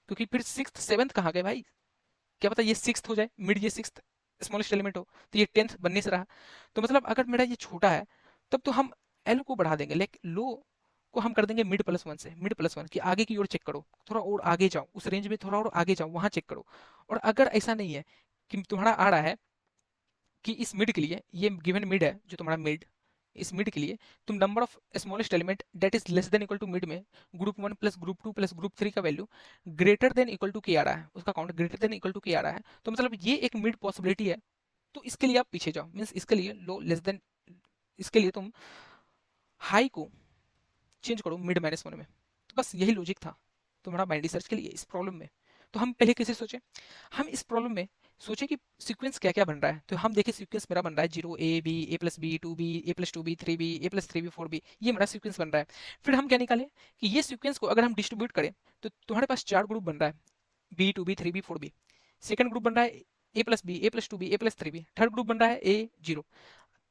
A: क्योंकि फिर सिक्स सेवंथ कहाँ गए भाई, क्या पता ये सिक्स हो जाए, मिड ये सिक्स स्मॉलेस्ट एलिमेंट हो, तो ये 10th बनने से रहा। तो मतलब अगर मेरा ये छोटा है, तब तो हम एल को बढ़ा देंगे, लो को हम कर देंगे मिड प्लस वन से, मिड प्लस वन की आगे की ओर चेक करो, थोड़ा और आगे जाओ उस रेंज में, थोड़ा और आगे जाओ वहां चेक करो। और अगर ऐसा नहीं है कि तुम्हारा आ रहा है कि इस मिड के लिए, ये गिवन मिड है जो तुम्हारा मिड, इस मिड के लिए तुम number of smallest element that is less than equal to mid में group one plus group two plus group three का value greater than equal to K आ रहा है, उसका count greater than equal to K आ रहा है, तो मतलब ये एक मिड पॉसिबिलिटी है। तो इसके लिए आप पीछे जाओ, मीन्स इसके लिए लो लेस देन, इसके लिए तुम हाई को चेंज करो मिड माइनस वन में, तो बस यही लॉजिक था। तुम्हारा बाइनरी सर्च के लिए इस प्रॉब्लम में। तो हम पहले कैसे सोचें, हम इस प्रॉब्लम में सोचें कि सीक्वेंस क्या क्या बन रहा है। तो हम देखें सीक्वेंस मेरा बन रहा है 0 a b a+b 2b a+2b 3b a+3b 4b, ये मेरा सीक्वेंस बन रहा है। फिर हम क्या निकालें कि ये सीक्वेंस को अगर हम डिस्ट्रीब्यूट करें तो तुम्हारे पास 4 ग्रुप बन रहा है, b 2b 3b 4b। Second group बन रहा है a+b a+2b a+3b। Third group बन रहा है a 0।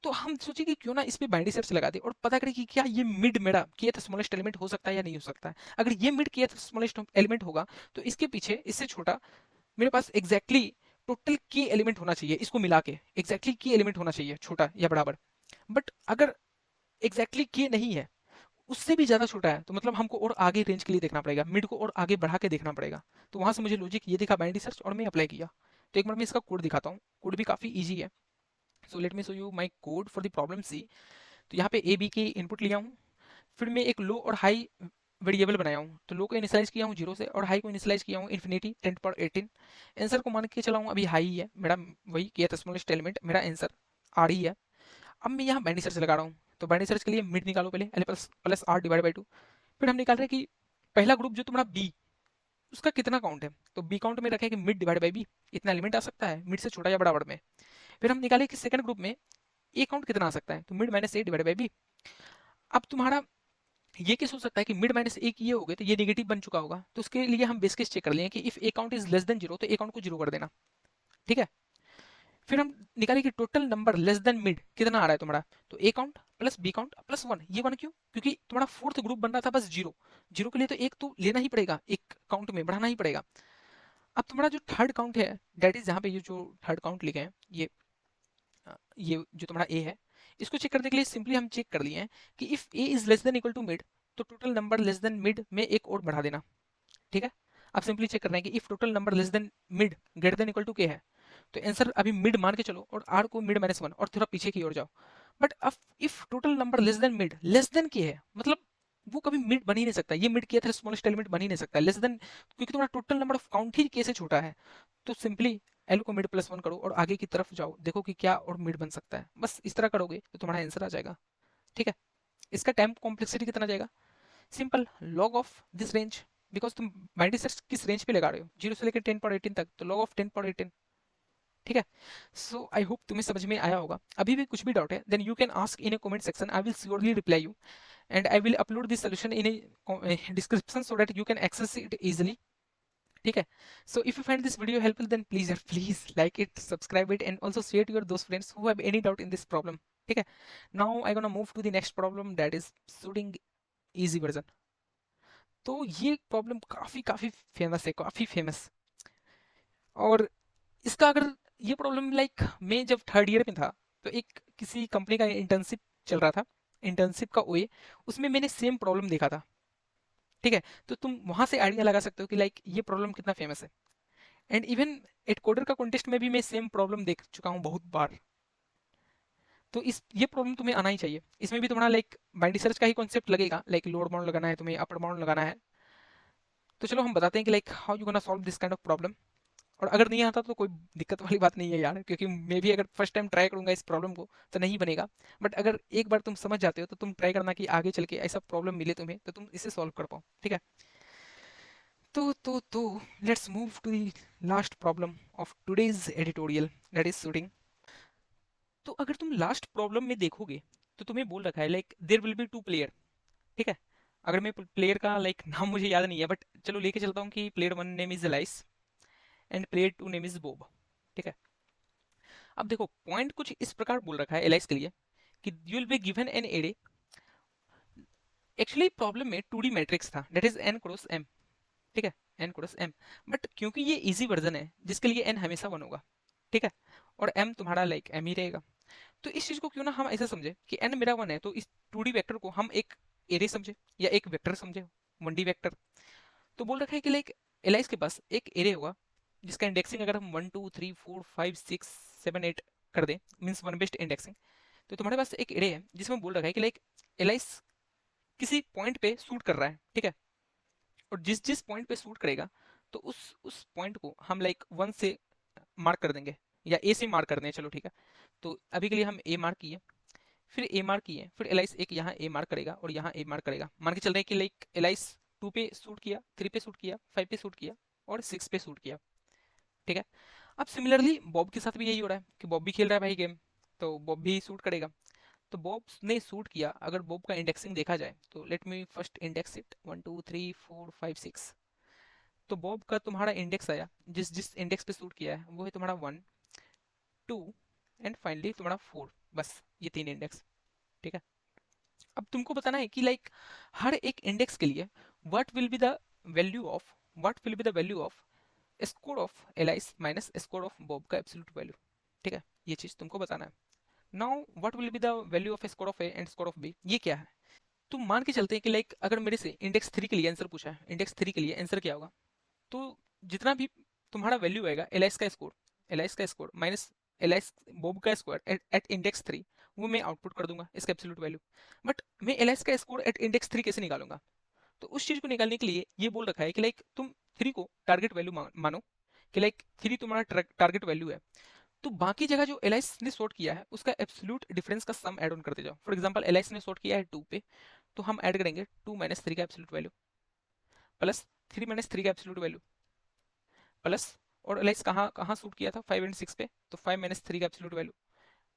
A: तो हम सोचे कि क्यों ना इस पे बाइनरी सर्च लगा दे और पता करें कि क्या ये मिड मेरा kth स्मॉलेस्ट एलिमेंट हो सकता है या नहीं हो सकता है। अगर ये मिड kth स्मॉलेस्ट एलिमेंट होगा तो इसके पीछे इससे छोटा मेरे पास एग्जैक्टली टोटल की एलिमेंट होना चाहिए, इसको मिला के एग्जैक्टली की एलिमेंट होना चाहिए छोटा या बराबर। बट अगर एग्जैक्टली की नहीं है, उससे भी ज्यादा छोटा है, तो मतलब हमको और आगे रेंज के लिए देखना पड़ेगा, मिड को और आगे बढ़ा के देखना पड़ेगा। तो वहां से मुझे लॉजिक ये दिखा बाइनरी सर्च और मैं अप्लाई किया। तो एक बार मैं इसका कोड दिखाता हूँ, कोड भी काफी ईजी है। So let me show you my code for the problem see. तो यहाँ पे ए बी की इनपुट लिया हूँ, फिर मैं एक लो और हाई वेरिएबल बनाया हूँ। तो लो को इनिशियलाइज किया हूँ 0 से और हाई को इनिशियलाइज किया हूँ इन्फिनिटी 10 पर 18। आंसर को मान के चला हूँ अभी हाई ही है मेरा, वही kth स्मॉलेस्ट एलिमेंट मेरा आंसर आर ही है। अब मैं यहाँ बाइनरी सर्च लगा रहा हूँ। तो बाइनरी सर्च के लिए मिड निकालो पहले, L plus R divide by 2। फिर हम निकाल रहे हैं कि पहला ग्रुप जो तुम्हारा बी, उसका कितना काउंट है। तो बी काउंट में रखे कि मिड डिवाइड बाई बी, इतना एलिमेंट आ सकता है मिड से छोटा या बराबर में। फिर हम निकाले कि सेकंड ग्रुप में ए काउंट कितना आ सकता है, तो mid minus A divide by B. अब तुम्हारा ये केस हो सकता है कि मिड माइनस ए ये हो गए तो ये नेगेटिव बन चुका होगा। तो उसके लिए हम बेस केस चेक कर लिए कि if A count is less then 0 तो ए काउंट को 0 कर देना। ठीक है। फिर हम निकाले कि total number less than mid कितना आ रहा है तुम्हारा। तो A count plus B count plus 1। ये 1 क्यों, क्योंकि तुम्हारा फोर्थ ग्रुप बन रहा था बस 0। 0 के लिए तो एक तो लेना ही पड़ेगा, एक काउंट में बढ़ाना ही पड़ेगा। अब तुम्हारा जो थर्ड काउंट है, डेट इज जहाँ पे ये जो थर्ड काउंट लिखे हैं, ये जो तुम्हारा ए है, इसको चेक करने के लिए सिंपली हम चेक कर लिए हैं कि if A is less than equal to mid तो total number less than mid में एक और बढ़ा देना। ठीक है। अब सिंपली चेक करना है कि if total number less than mid greater than equal to K है, तो आंसर अभी मिड मान के चलो और आर को मिड माइनस 1 और थोड़ा पीछे की ओर जाओ। बट अब if total number less than mid less then के है, मतलब वो कभी मिड बन ही नहीं सकता, ये मिड के था स्मॉलेस्ट एलिमेंट बन ही नहीं सकता लेस देन, क्योंकि तुम्हारा टोटल नंबर ऑफ काउंट ही के से छोटा है। तो सिंपली एल को मिड प्लस 1 करो और आगे की तरफ जाओ, देखो कि क्या और मिड बन सकता है। बस इस तरह करोगे तो तुम्हारा आंसर आ जाएगा। ठीक है। इसका टाइम कॉम्प्लेक्सिटी कितना जाएगा, simple log of this range, because तुम बाइनरी सर्च किस रेंज पे लगा रहे हो 0 से लेकर 10 पर 18 तक, तो लॉग ऑफ 10 पर 18। ठीक है। सो आई होप तुम्हें समझ में आया होगा। अभी भी कुछ भी डाउट है then you can ask in a comment section, I will surely reply you and I will upload this solution in a description so that you can access it easily. ठीक है। So if you find this video helpful then please like it, subscribe it and also share to your दोस्त friends who have any doubt in this problem. ठीक है। Now I gonna move to the next problem that is shooting easy version. तो ये problem काफी काफी famous है, काफी famous. और इसका अगर ये प्रॉब्लम लाइक मैं जब थर्ड ईयर में था तो एक किसी कंपनी का इंटर्नशिप चल रहा था, इंटर्नशिप का ओए, उसमें मैंने सेम प्रॉब्लम देखा था। ठीक है। तो तुम वहां से आइडिया लगा सकते हो कि लाइक ये प्रॉब्लम कितना फेमस है। एंड इवन एट कोडर का कॉन्टेस्ट में भी मैं सेम प्रॉब्लम देख चुका हूँ बहुत बार। तो इस ये प्रॉब्लम तुम्हें आना ही चाहिए। इसमें भी तुम्हारा लाइक बाइनरी सर्च का ही कॉन्सेप्ट लगेगा, लाइक लोअर बाउंड लगाना है तुम्हें, अपर बाउंड लगाना है। तो चलो हम बताते हैं कि like how you gonna solve this kind of problem. और अगर नहीं आता तो कोई दिक्कत वाली बात नहीं है यार, क्योंकि मैं भी अगर फर्स्ट टाइम ट्राई करूंगा इस प्रॉब्लम को तो नहीं बनेगा। बट अगर एक बार तुम समझ जाते हो तो तुम ट्राई करना कि आगे चल के ऐसा प्रॉब्लम मिले तुम्हें तो तुम इसे सॉल्व कर पाओ। ठीक है। तो let's move to the last problem of today's editorial that is shooting. तो अगर तुम लास्ट प्रॉब्लम में देखोगे तो तुम्हें बोल रखा है like there will be two player. ठीक है। अगर मैं प्लेयर का लाइक नाम मुझे याद नहीं है बट चलो लेके चलता हूँ कि player 1 name is alias and player 2 name is Bob. ठीक है। अब देखो पॉइंट कुछ इस प्रकार बोल रखा है एलाइस के लिए कि you will be given an array. Actually problem में 2D मैट्रिक्स था that is n cross m। ठीक है। n cross m। बट क्योंकि ये इजी वर्जन है जिसके लिए n हमेशा 1 होगा। ठीक है। और m तुम्हारा लाइक m ही रहेगा। तो इस चीज को क्यों ना हम ऐसा समझे कि n मेरा 1 है तो इस 2D वेक्टर को हम एक एरे समझे या एक वेक्टर समझे, 1D वेक्टर। तो बोल रखा है कि लाइक एलाइस के पास एक एरे होगा जिसका इंडेक्सिंग अगर हम 1 2 3 4 5 6 7 8 कर दें, मीन्स वन बेस्ड इंडेक्सिंग। तो तुम्हारे पास एक एरे है जिसमें बोल रखा है कि लाइक एलाइस किसी पॉइंट पे शूट कर रहा है। ठीक है। और जिस जिस पॉइंट पे शूट करेगा तो उस पॉइंट को हम लाइक 1 से मार्क कर देंगे या ए से मार्क कर दें। चलो ठीक है। तो अभी के लिए हम ए मार्क किए, फिर ए मार्क किए, फिर एलाइस एक यहाँ ए मार्क करेगा और यहाँ ए मार्क करेगा। मान के चल रहे हैं कि लाइक एलाइस टू पे सूट किया, थ्री पे सूट किया, फाइव पे सूट किया और सिक्स पे सूट किया। ठीक है। अब सिमिलरली बॉब के साथ भी यही हो रहा है कि बॉब भी खेल रहा है भाई गेम, तो बॉब भी सूट करेगा। तो बॉब ने सूट किया, अगर बॉब का इंडेक्सिंग देखा जाए तो let me first index it, 1 2 3 4 5 6। तो बॉब का तुम्हारा इंडेक्स आया, जिस जिस इंडेक्स पे सूट किया है वो है तुम्हारा 1 2 एंड फाइनली तुम्हारा 4। बस ये तीन इंडेक्स। ठीक है। अब तुमको बताना है कि लाइक हर एक इंडेक्स के लिए what will be the value of, what will be the value of score of Alice minus score of Bob का एब्सोल्यूट वैल्यू। ठीक है, ये चीज तुमको बताना है। Now what will be the value of score of A and score of B, ये क्या है? तुम मान के चलते हैं कि लाइक अगर मेरे से इंडेक्स थ्री के लिए आंसर पूछा है, इंडेक्स थ्री के लिए आंसर क्या होगा, तो जितना भी तुम्हारा वैल्यू आएगा एलाइस का स्कोर, एलाइस का स्कोर माइनस एलाइस बॉब का स्कोर एट इंडेक्स थ्री, वो मैं आउटपुट कर दूंगा इसका एब्सोल्यूट वैल्यू। बट मैं एलाइस का स्कोर एट इंडेक्स थ्री कैसे निकालूंगा? तो उस चीज को निकालने के लिए ये बोल रखा है कि लाइक तुम थ्री को टारगेट वैल्यू मानो, कि लाइक थ्री तुम्हारा टारगेट वैल्यू है, तो बाकी जगह जो एलाइस ने सॉर्ट किया है उसका एब्सोल्यूट डिफरेंस का सम ऐड ऑन करते जाओ। फॉर एग्जांपल एलाइस ने सॉर्ट किया है टू पे, तो हम ऐड करेंगे टू माइनस थ्री का absolute value plus three minus three का एब्सोल्यूट वैल्यू प्लस, और एलाइस कहाँ कहाँ सूट किया था, फाइव एंड सिक्स पे, तो फाइव माइनस थ्री का absolute value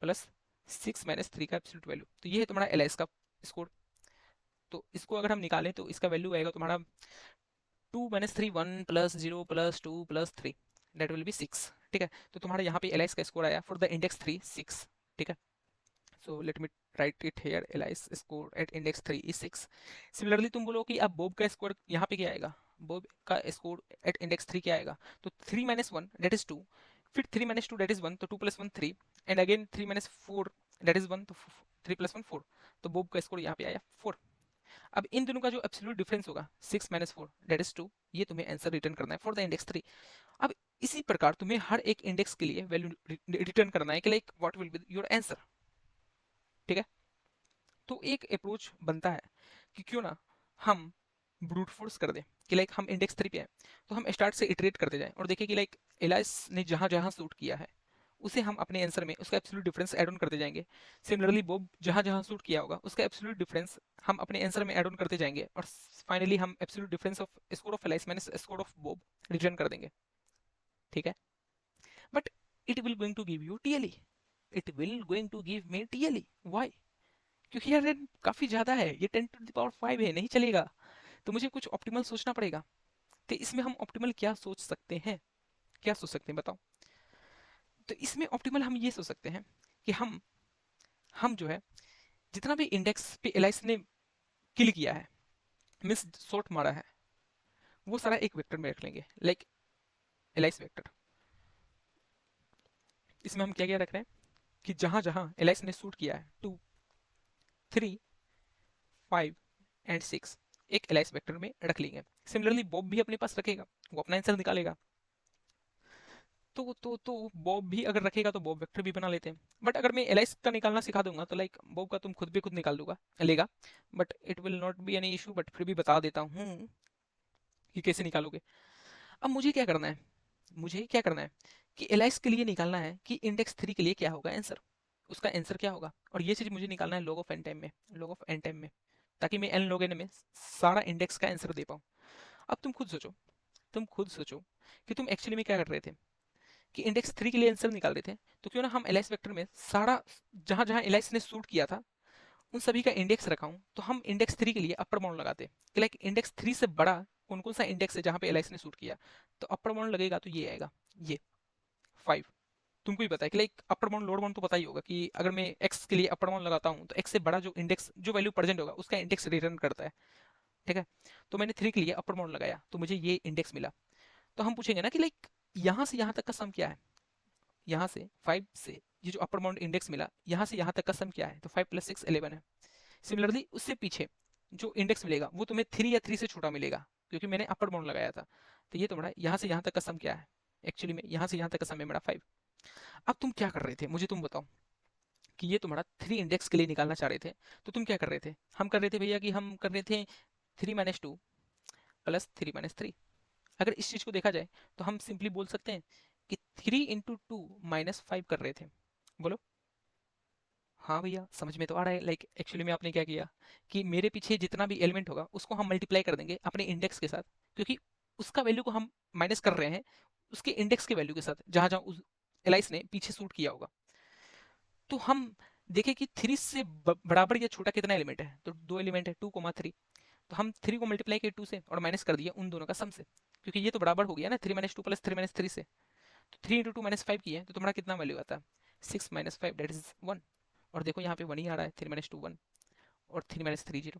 A: plus six minus three का एब्सोल्यूट वैल्यू। तो ये है तुम्हारा एलाइस का स्कोर। तो इसको अगर हम निकालें तो इसका वैल्यू आएगा तुम्हारा two minus three, one plus zero plus two plus three, that will be six. ठीक है, तो तुम्हारा यहाँ पे एलाइस का स्कोर आया for the index three six. ठीक है, so let me write it here, Eli's score at index 3 is 6। Similarly तुम बोलो कि अब बॉब का स्कोर यहाँ पे क्या आएगा, बॉब का स्कोर एट इंडेक्स 3 क्या आएगा, तो 3 माइनस वन दैट इज 2, फिर 3 माइनस टू दैट इज 1, तो 2 plus one 3, and again 3 minus 4 that is 1, तो 3 प्लस वन 4, तो बॉब का स्कोर यहाँ पे आया 4। अब इन दोनों का जो एब्सोल्यूट डिफरेंस होगा 6 माइनस 4 दैट इज 2, ये तुम्हें आंसर रिटर्न करना है फॉर द इंडेक्स 3। अब इसी प्रकार तुम्हें हर एक इंडेक्स के लिए वैल्यू रिटर्न करना है कि like what will be your answer. ठीक है, तो एक अप्रोच बनता है कि क्यों ना हम ब्रूट फोर्स कर दें, कि लाइक हम इंडेक्स थ्री पे हैं तो हम स्टार्ट से इटरेट करते जाएं और देखें कि लाइक एलाइस ने जहां जहां सूट किया है उसे हम अपने आंसर में उसका एब्सोल्यूट डिफरेंस ऐड ऑन करते जाएंगे। सिमिलरली बॉब जहां जहां सूट किया होगा उसका एब्सोल्यूट डिफरेंस हम अपने आंसर में ऐड ऑन करते जाएंगे और फाइनली हम absolute difference of score of Alice minus score of Bob return कर देंगे। ठीक है, but it will going to give you TLE, it will going to give me TLE. Why? क्योंकि यार ये काफी ज्यादा है, ये 10 to the power 5 है, नहीं चलेगा। तो मुझे कुछ ऑप्टिमल सोचना पड़ेगा। तो इसमें हम ऑप्टिमल क्या सोच सकते हैं, क्या सोच सकते हैं बताओ? तो इसमें ऑप्टिमल हम ये सोच सकते हैं कि हम जो है जितना भी इंडेक्स पे एलाइस ने किल किया है, मीन्स शॉट मारा है, वो सारा एक वेक्टर में रख लेंगे, लाइक एलाइस वेक्टर। इसमें हम क्या क्या रख रहे हैं कि जहां जहां एलाइस ने शूट किया है, two, three, five and six, एक एलाइस वेक्टर में रख लेंगे। सिमिलरली बॉब भी अपने पास रखेगा, वो अपना आंसर निकालेगा। तो बॉब भी अगर रखेगा तो बॉब वेक्टर भी बना लेते हैं। बट अगर मैं एलाइस का निकालना सिखा दूंगा तो लाइक बॉब का तुम खुद भी खुद निकाल दूंगा लेगा, but it will not be any issue, but फिर भी बता देता हूँ कि कैसे निकालोगे। अब मुझे क्या करना है, मुझे क्या करना है कि एलाइस के लिए निकालना है कि इंडेक्स थ्री के लिए क्या होगा आंसर, उसका आंसर क्या होगा, और ये चीज मुझे निकालना है लॉग ऑफ एन टाइम में, लॉग ऑफ एन टाइम में, ताकि मैं एन लॉग एन में सारा इंडेक्स का आंसर दे पाऊँ। अब तुम खुद सोचो, तुम खुद सोचो कि तुम एक्चुअली में क्या कर रहे थे, कि इंडेक्स थ्री के लिए आंसर निकाल रहे थे, तो क्यों ना हम एलाइस वेक्टर में सारा जहां जहां एलाइस ने सूट किया था उन सभी का इंडेक्स रखा हूं, तो हम इंडेक्स थ्री के लिए अपर बाउंड लगाते कि लाइक इंडेक्स थ्री से बड़ा कौन कौन सा इंडेक्स है जहां पे एलाइस ने सूट किया, तो अपर बाउंड लगेगा तो ये आएगा, ये फाइव। तुमको ही पता है कि like upper bound lower bound तो पता ही होगा कि अगर मैं एक्स के लिए अपर बाउंड लगाता हूँ तो एक्स से बड़ा जो इंडेक्स जो वैल्यू प्रेजेंट होगा उसका इंडेक्स रिटर्न करता है। ठीक है, तो मैंने थ्री के लिए अपर बाउंड लगाया तो मुझे ये इंडेक्स मिला। तो हम पूछेंगे ना कि लाइक यहाँ से यहाँ तक का सम क्या है, यहाँ से फाइव से ये जो अपर बाउंड इंडेक्स मिला यहाँ से यहाँ तक का सम क्या है, तो फाइव प्लस सिक्स 11 है। सिमिलरली उससे पीछे जो इंडेक्स मिलेगा वो तुम्हें थ्री या थ्री से छोटा मिलेगा क्योंकि मैंने अपर बाउंड लगाया था। तो ये तुम्हारा यहाँ से यहाँ तक का सम क्या है, एक्चुअली में यहाँ से यहाँ तक का सम है मेरा 5। अब तुम क्या कर रहे थे मुझे तुम बताओ, कि ये तुम्हारा थ्री इंडेक्स के लिए निकालना चाह रहे थे, तो तुम क्या कर रहे थे, हम कर रहे थे भैया कि हम कर रहे थे three minus two plus three minus three. अगर इस चीज को देखा जाए तो हम सिंपली बोल सकते हैं कि three into two minus five कर रहे थे। बोलो, हाँ भैया, समझ में तो आ रहा है। लाइक एक्चुअली में आपने क्या किया कि मेरे पीछे जितना भी एलिमेंट होगा उसको हम मल्टीप्लाई कर देंगे अपने इंडेक्स के साथ, क्योंकि उसका वैल्यू को हम माइनस कर रहे हैं उसके इंडेक्स के वैल्यू के साथ, जहां जहां उस एलाइस ने पीछे सूट किया होगा। तो हम देखें कि थ्री से बराबर या छोटा कितना एलिमेंट है, तो दो एलिमेंट है, 2,3। तो हम थ्री को मल्टीप्लाई किए टू से और माइनस कर दिया उन दोनों का सम से, क्योंकि ये तो बराबर हो गया ना, 3 - 2 प्लस 3 - 3 से। तो 3 × 2 - 5 किए तो तुम्हारा कितना वैल्यू आता है? 6 - 5 दैट इज 1। और देखो यहाँ पे 1 ही आ रहा है, 3 - 2 1 और 3 - 3 0।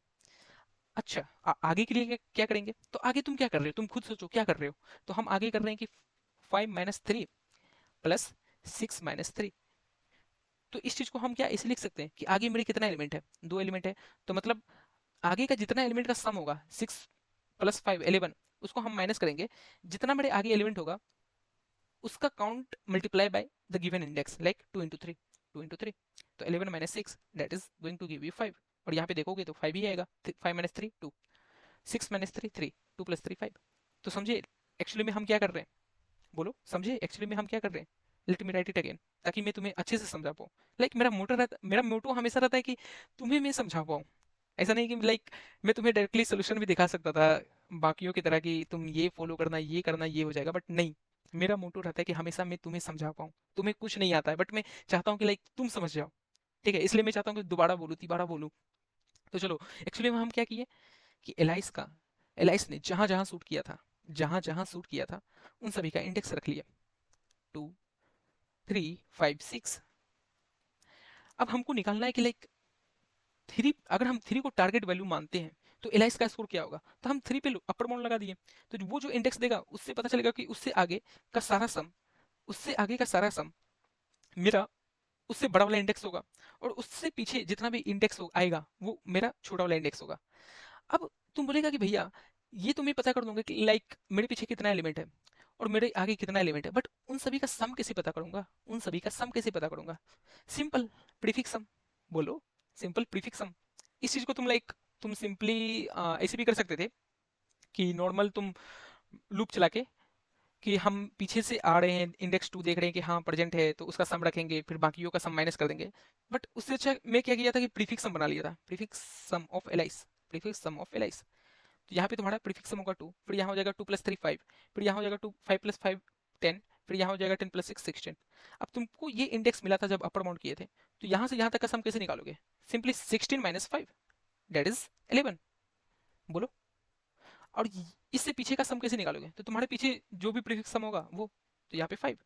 A: अच्छा, आगे के लिए क्या करेंगे? तो आगे तुम क्या कर रहे हो, तुम खुद सोचो क्या कर रहे हो। तो हम आगे कर रहे हैं कि 5 - 3 प्लस 6 - 3। तो इस चीज को हम क्या ऐसे लिख सकते हैं कि आगे मेरे कितना एलिमेंट है, दो एलिमेंट है। तो मतलब आगे का जितना एलिमेंट का सम होगा, 6 + 5 11, उसको हम माइनस करेंगे। जितना मेरे आगे एलिमेंट होगा उसका count multiply by the given index, like 2 × 3, 2 × 3। तो 11 - 6 that is going to give you 5। और यहाँ पे देखोगे तो 5 ही आएगा। 5 - 3 2, 6 - 3 3, 2 + 3 5। तो समझे एक्चुअली में हम क्या कर रहे हैं? बोलो, समझे एक्चुअली में हम क्या कर रहे हैं? Late me write it again, ताकि मैं तुम्हें अच्छे से समझा पाऊँ। लाइक मेरा मोटो हमेशा रहता है कि तुम्हें मैं समझा पाऊँ। ऐसा नहीं कि लाइक मैं तुम्हें डायरेक्टली सोल्यूशन भी दिखा सकता था बाकियों की तरह कि तुम ये फॉलो करना, ये करना, ये हो जाएगा, बट नहीं। मेरा मोटो रहता है कि हमेशा मैं तुम्हें समझा पाऊँ। तुम्हें कुछ नहीं आता है बट मैं चाहता हूँ कि लाइक तुम समझ जाओ। ठीक है, इसलिए मैं चाहता हूँ कि दोबारा बोलूँ, तिबारा बोलूँ। तो चलो, एक्चुअली में हम क्या किए कि एलाइस ने जहां जहां शूट किया था, जहां जहां शूट किया था उन सभी का इंडेक्स रख लिया, 2 3 5 6। अब हमको निकालना है कि लाइक थ्री, अगर हम थ्री को टारगेट वैल्यू मानते हैं तो एलाइस का स्कोर क्या होगा। तो हम थ्री पे अपर बाउंड लगा दिए। तो वो जो इंडेक्स देगा उससे पता चलेगा कि उससे आगे का सारा सम, उससे आगे का सारा सम मेरा उससे बड़ा वाला इंडेक्स होगा, और उससे पीछे जितना भी इंडेक्स आएगा वो मेरा छोटा वाला इंडेक्स होगा। अब तुम बोलेगा कि भैया ये तो मैं पता कर दूंगा कि लाइक मेरे पीछे कितना एलिमेंट है और मेरे आगे कितना एलिमेंट है, बट उन सभी का सम कैसे पता करूंगा? उन सभी का सम कैसे पता करूंगा? सिंपल प्रीफिक्स सम। बोलो, सिंपल प्रीफिक्स सम। इस चीज को तुम लाइक तुम सिंपली ऐसे भी कर सकते थे कि नॉर्मल तुम लूप चला के कि हम पीछे से आ रहे हैं, इंडेक्स 2 देख रहे हैं कि हाँ प्रेजेंट है, तो उसका सम रखेंगे, फिर बाकियों का सम माइनस कर देंगे। बट उससे अच्छा मैं क्या किया था कि प्रीफिक्स सम बना लिया था, prefix sum of Alice, prefix sum of Alice. तो यहाँ पे तुम्हारा प्रीफिक्स सम होगा 2, फिर यहाँ हो जाएगा 2 + 3 5, फिर यहाँ हो जाएगा 5 + 5 10, फिर यहाँ हो जाएगा 10 + 6 16। अब तुमको ये इंडेक्स मिला था जब अपर बाउंड किए थे, तो यहाँ से यहाँ तक का सम कैसे निकालोगे? Simply 16 - 5 that is 11। बोलो। और इससे पीछे का सम कैसे निकालोगे? तो तुम्हारे पीछे जो भी प्रीफिक्स सम होगा वो, तो यहाँ पे 5,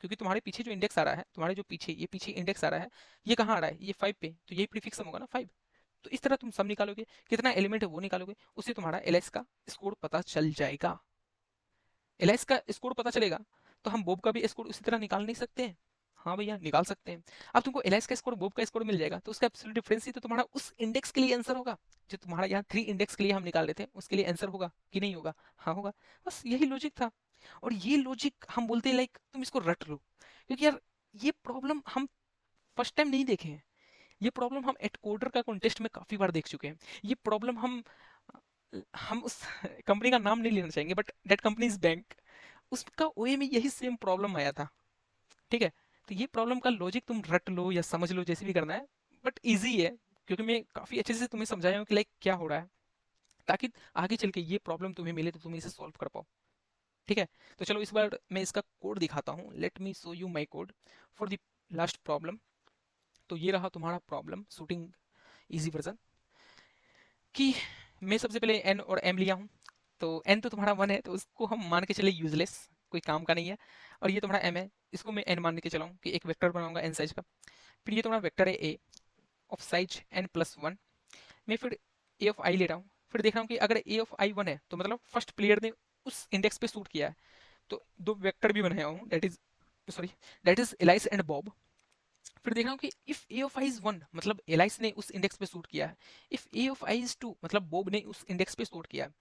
A: क्योंकि तुम्हारे पीछे जो इंडेक्स आ रहा है, तुम्हारे जो पीछे ये पीछे इंडेक्स आ रहा है, ये कहाँ आ रहा है? ये 5 पे, तो यही प्रीफिक्स सम होगा ना 5। तो इस तरह तुम सम निकालोगे, कितना एलिमेंट है वो निकालोगे, उससे तुम्हारा एलएस का स्कोर पता चल जाएगा। एलएस का स्कोर पता चलेगा तो हम बोब का भी स्कोर उसी तरह निकाल नहीं सकते हैं? हाँ भैया, निकाल सकते हैं। अब तुमको एलएस का स्कोर बोब का स्कोर मिल जाएगा, तो उसका एब्सोल्यूट डिफरेंस ही तो तुम्हारा उस इंडेक्स के लिए आंसर होगा, जो तुम्हारा यहाँ 3 इंडेक्स के लिए हम निकाल रहे थे उसके लिए आंसर होगा कि नहीं होगा? हाँ होगा। बस यही लॉजिक था। और ये लॉजिक हम बोलते हैं लाइक तुम इसको रट लो, क्योंकि यार ये प्रॉब्लम हम फर्स्ट टाइम नहीं देखे हैं। ये प्रॉब्लम हम एटकोडर का कॉन्टेस्ट में काफी बार देख चुके हैं। ये प्रॉब्लम हम उस कंपनी का नाम नहीं लेना चाहेंगे, but that company is bank, उसका ओए में यही सेम प्रॉब्लम आया था। ठीक है, तो ये प्रॉब्लम का लॉजिक तुम रट लो या समझ लो, जैसे भी करना है, बट इजी है, क्योंकि मैं काफी अच्छे से तुम्हें समझाया हूँ कि लाइक क्या हो रहा है, ताकि आगे चल के ये प्रॉब्लम तुम्हें मिले तो तुम इसे सॉल्व कर पाओ। ठीक है, तो चलो इस बार मैं इसका कोड दिखाता हूँ। Let me show you my code for the last problem. तो ये रहा तुम्हारा प्रॉब्लम शूटिंग इजी वर्जन, कि मैं सबसे पहले एन और एम लिया हूँ। तो एन तो तुम्हारा 1 है, तो उसको हम मान के चले यूजलेस, कोई काम का नहीं है। और ये तुम्हारा एम है, इसको मैं एन मान के चलाऊँ कि एक वेक्टर बनाऊंगा एन साइज का। फिर ये तुम्हारा वेक्टर है ए ऑफ साइज n+1। मैं फिर ए ऑफ आई ले रहा हूँ। फिर देख रहा हूँ कि अगर ए ऑफ आई 1 है तो मतलब फर्स्ट प्लेयर ने उस इंडेक्स पे शूट किया है। तो दो वेक्टर भी बनाया हूँ, that is alias and Bob. फिर देख रहा हूँ कि if A of I is 1 मतलब एलाइस ने उस इंडेक्स पे शूट किया है। If A of I is 2 मतलब बॉब ने उस इंडेक्स पे शूट किया है।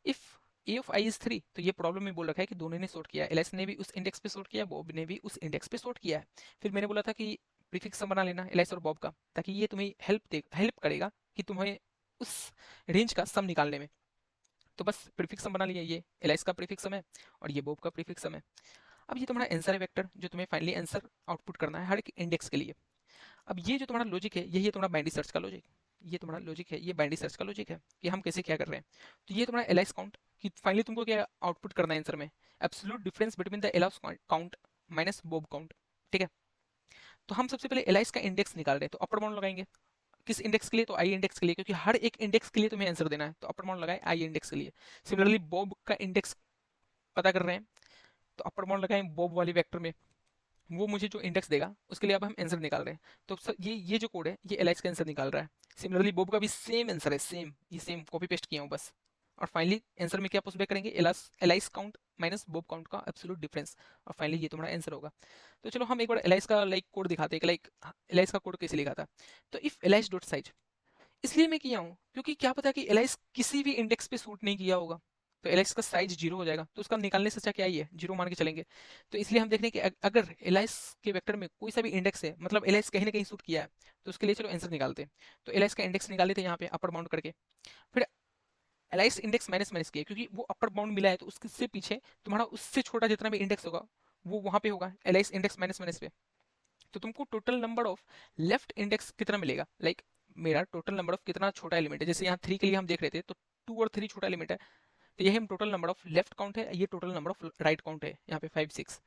A: If A of I is 3 तो ये प्रॉब्लम में बोल रखा है कि दोनों ने शॉर्ट किया है, एलएस ने भी उस इंडेक्स पे शॉर्ट किया है, बॉब ने भी उस इंडेक्स पे शॉर्ट किया है। फिर मैंने बोला था कि प्रीफिक्स सम बना लेना एलएस और बॉब का, ताकि ये तुम्हें हेल्प करेगा कि तुम्हें उस रेंज का सम निकालने में। तो बस प्रीफिक्स सम बना लिया, ये एलएस का प्रीफिक्स सम है और ये बॉब का प्रीफिक्स सम है। अब ये तुम्हारा आंसर है वेक्टर, जो तुम्हें फाइनली आंसर आउटपुट करना है हर एक इंडेक्स के लिए। अब ये जो तुम्हारा लॉजिक है, यही है तुम्हारा बाइनरी सर्च का लॉजिक। ये तुम्हारा लॉजिक है, ये बाइनरी सर्च का लॉजिक है कि हम कैसे क्या कर रहे हैं। तो ये तुम्हारा एलाइस काउंट, कि फाइनली तुमको क्या आउटपुट करना है आंसर में, absolute difference between the Alice's count minus Bob count. ठीक है, तो हम सबसे पहले एलाइस का इंडेक्स निकाल रहे हैं, तो अपर बाउंड लगाएंगे। किस इंडेक्स के लिए? तो आई इंडेक्स के लिए, क्योंकि हर एक इंडेक्स के लिए तुम्हें आंसर देना है, तो अपर बाउंड लगाए आई इंडेक्स के लिए। सिमिलरली बॉब का इंडेक्स पता कर रहे हैं, तो अपर बाउंड लगाए बॉब वाली वेक्टर में, वो मुझे जो इंडेक्स देगा उसके लिए अब हम आंसर निकाल रहे हैं। तो ये जो कोड है ये एलाइस का आंसर निकाल रहा है। सिमिलरली बॉब का भी सेम आंसर है, सेम, ये सेम कॉपी पेस्ट किया हूँ बस। और फाइनली आंसर में क्या पुश बैक करेंगे, alias count minus Bob count का एब्सोल्यूट डिफरेंस, और फाइनली ये तुम्हारा आंसर होगा। तो चलो हम एक बार एलाइस का कोड दिखाते हैं कि एलाइस का कोड कैसे लिखा था। तो इफ एलाइस डॉट साइज, इसलिए मैं किया हूँ क्योंकि क्या पता कि एलाइस किसी भी इंडेक्स पे सूट नहीं किया होगा, तो एलाइस का साइज जीरो हो जाएगा, तो उसका निकालने से अच्छा क्या ही है, जीरो मान के चलेंगे। तो इसलिए हम देख रहे हैं कि अगर एलाइस के वेक्टर में कोई सा भी इंडेक्स है, मतलब एलाइस कहीं ना कहीं सूट किया है, तो उसके लिए चलो आंसर निकालते हैं। तो एलाइस का इंडेक्स निकाल लेते हैं यहाँ पे अपर बाउंड करके। फिर एलाइस इंडेक्स माइनस माइनस किया, क्योंकि वो अपर बाउंड मिला है तो उससे पीछे तुम्हारा उससे छोटा जितना भी इंडेक्स होगा वो वहां पे होगा एलाइस इंडेक्स माइनस माइनस पे। तो तुमको total number of left index कितना मिलेगा, मेरा टोटल नंबर ऑफ कितना छोटा एलिमेंट है, जैसे यहाँ 3 के लिए हम देख रहे थे तो 2 और 3 छोटा एलिमेंट है, तो यही हम total number of left count है, ये total number of right count है यहाँ पे 5 6।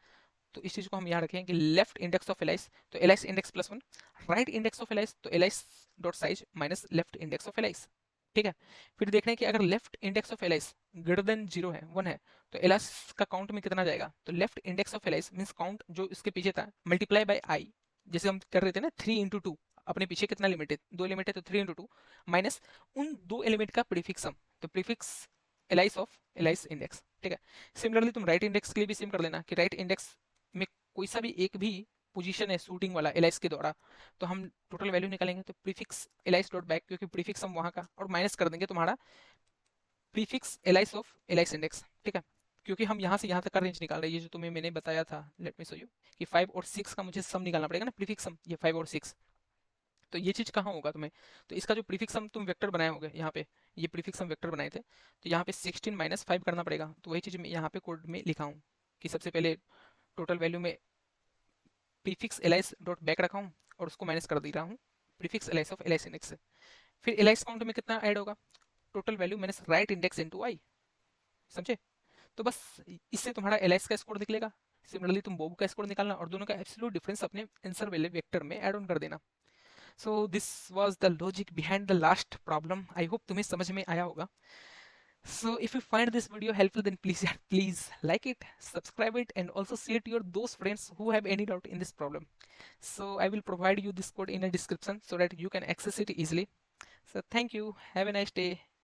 A: तो इस चीज को हम यहाँ रखें कि लेफ्ट इंडेक्स ऑफ एलाइस, तो Alice index plus one, right index of Alice तो Alice dot size minus left index of Alice. ठीक है, फिर देख रहे हैं कि अगर left index of Alice greater than zero है, वन है, तो एलाइस का काउंट में कितना जाएगा, तो left index of Alice means count जो इसके पीछे था मल्टीप्लाई बाय आई, जैसे हम कर रहे थे ना 3 into 2, अपने पीछे कितना लिमिट है, दो एलिमेंट है तो 3 into 2 माइनस उन दो एलिमेंट का प्रीफिक्स सम, तो prefix alias of alias index. ठीक है, सिमिलरली तुम राइट इंडेक्स के लिए भी सेम कर लेना कि राइट इंडेक्स में कोई सा भी एक भी पोजीशन है शूटिंग वाला एलाइस के द्वारा, तो हम टोटल वैल्यू निकालेंगे, तो प्रीफिक्स एलाइस डॉट बैक, क्योंकि प्रीफिक्स हम वहाँ का, और माइनस कर देंगे तुम्हारा prefix alias of alias index. ठीक है, क्योंकि हम यहाँ से यहाँ तक का रेंज निकाल रहे हैं, ये जो तुम्हें मैंने बताया था, लेट मी शो यू, कि 5 और 6 का मुझे सम निकालना पड़ेगा ना, प्रीफिक्स सम, ये 5 और 6। तो ये चीज़ कहाँ होगा तुम्हें, तो इसका जो प्रीफिक्स सम तुम वेक्टर बनाए होगे यहाँ पे, ये प्रीफिक्स सम वेक्टर बनाए थे, तो यहाँ पे 16 माइनस 5 करना पड़ेगा, तो वही चीज़ मैं यहाँ पे कोड में लिखा हूँ कि सबसे पहले टोटल वैल्यू में प्रीफिक्स एलाइस डॉट बैक रखा हूँ और उसको माइनस कर दे रहा हूँ prefix alias of alias index से। फिर एलाइस काउंट में कितना ऐड होगा, total value minus right index into I, समझे। तो बस इससे तुम्हारा एलाइस का स्कोर निकलेगा। सिमिलरली तुम बोब का स्कोर निकालना और दोनों का एब्सोल्यूट डिफरेंस अपने आंसर वाले वेक्टर में ऐड ऑन कर देना। सो this was the logic behind the last problem, I hope तुम्हें समझ में आया होगा। So if you find this video helpful, then please like it, subscribe it, and also share to your those friends who have any doubt in this problem. So I will provide you this code in a description so that you can access it easily. So thank you. Have a nice day.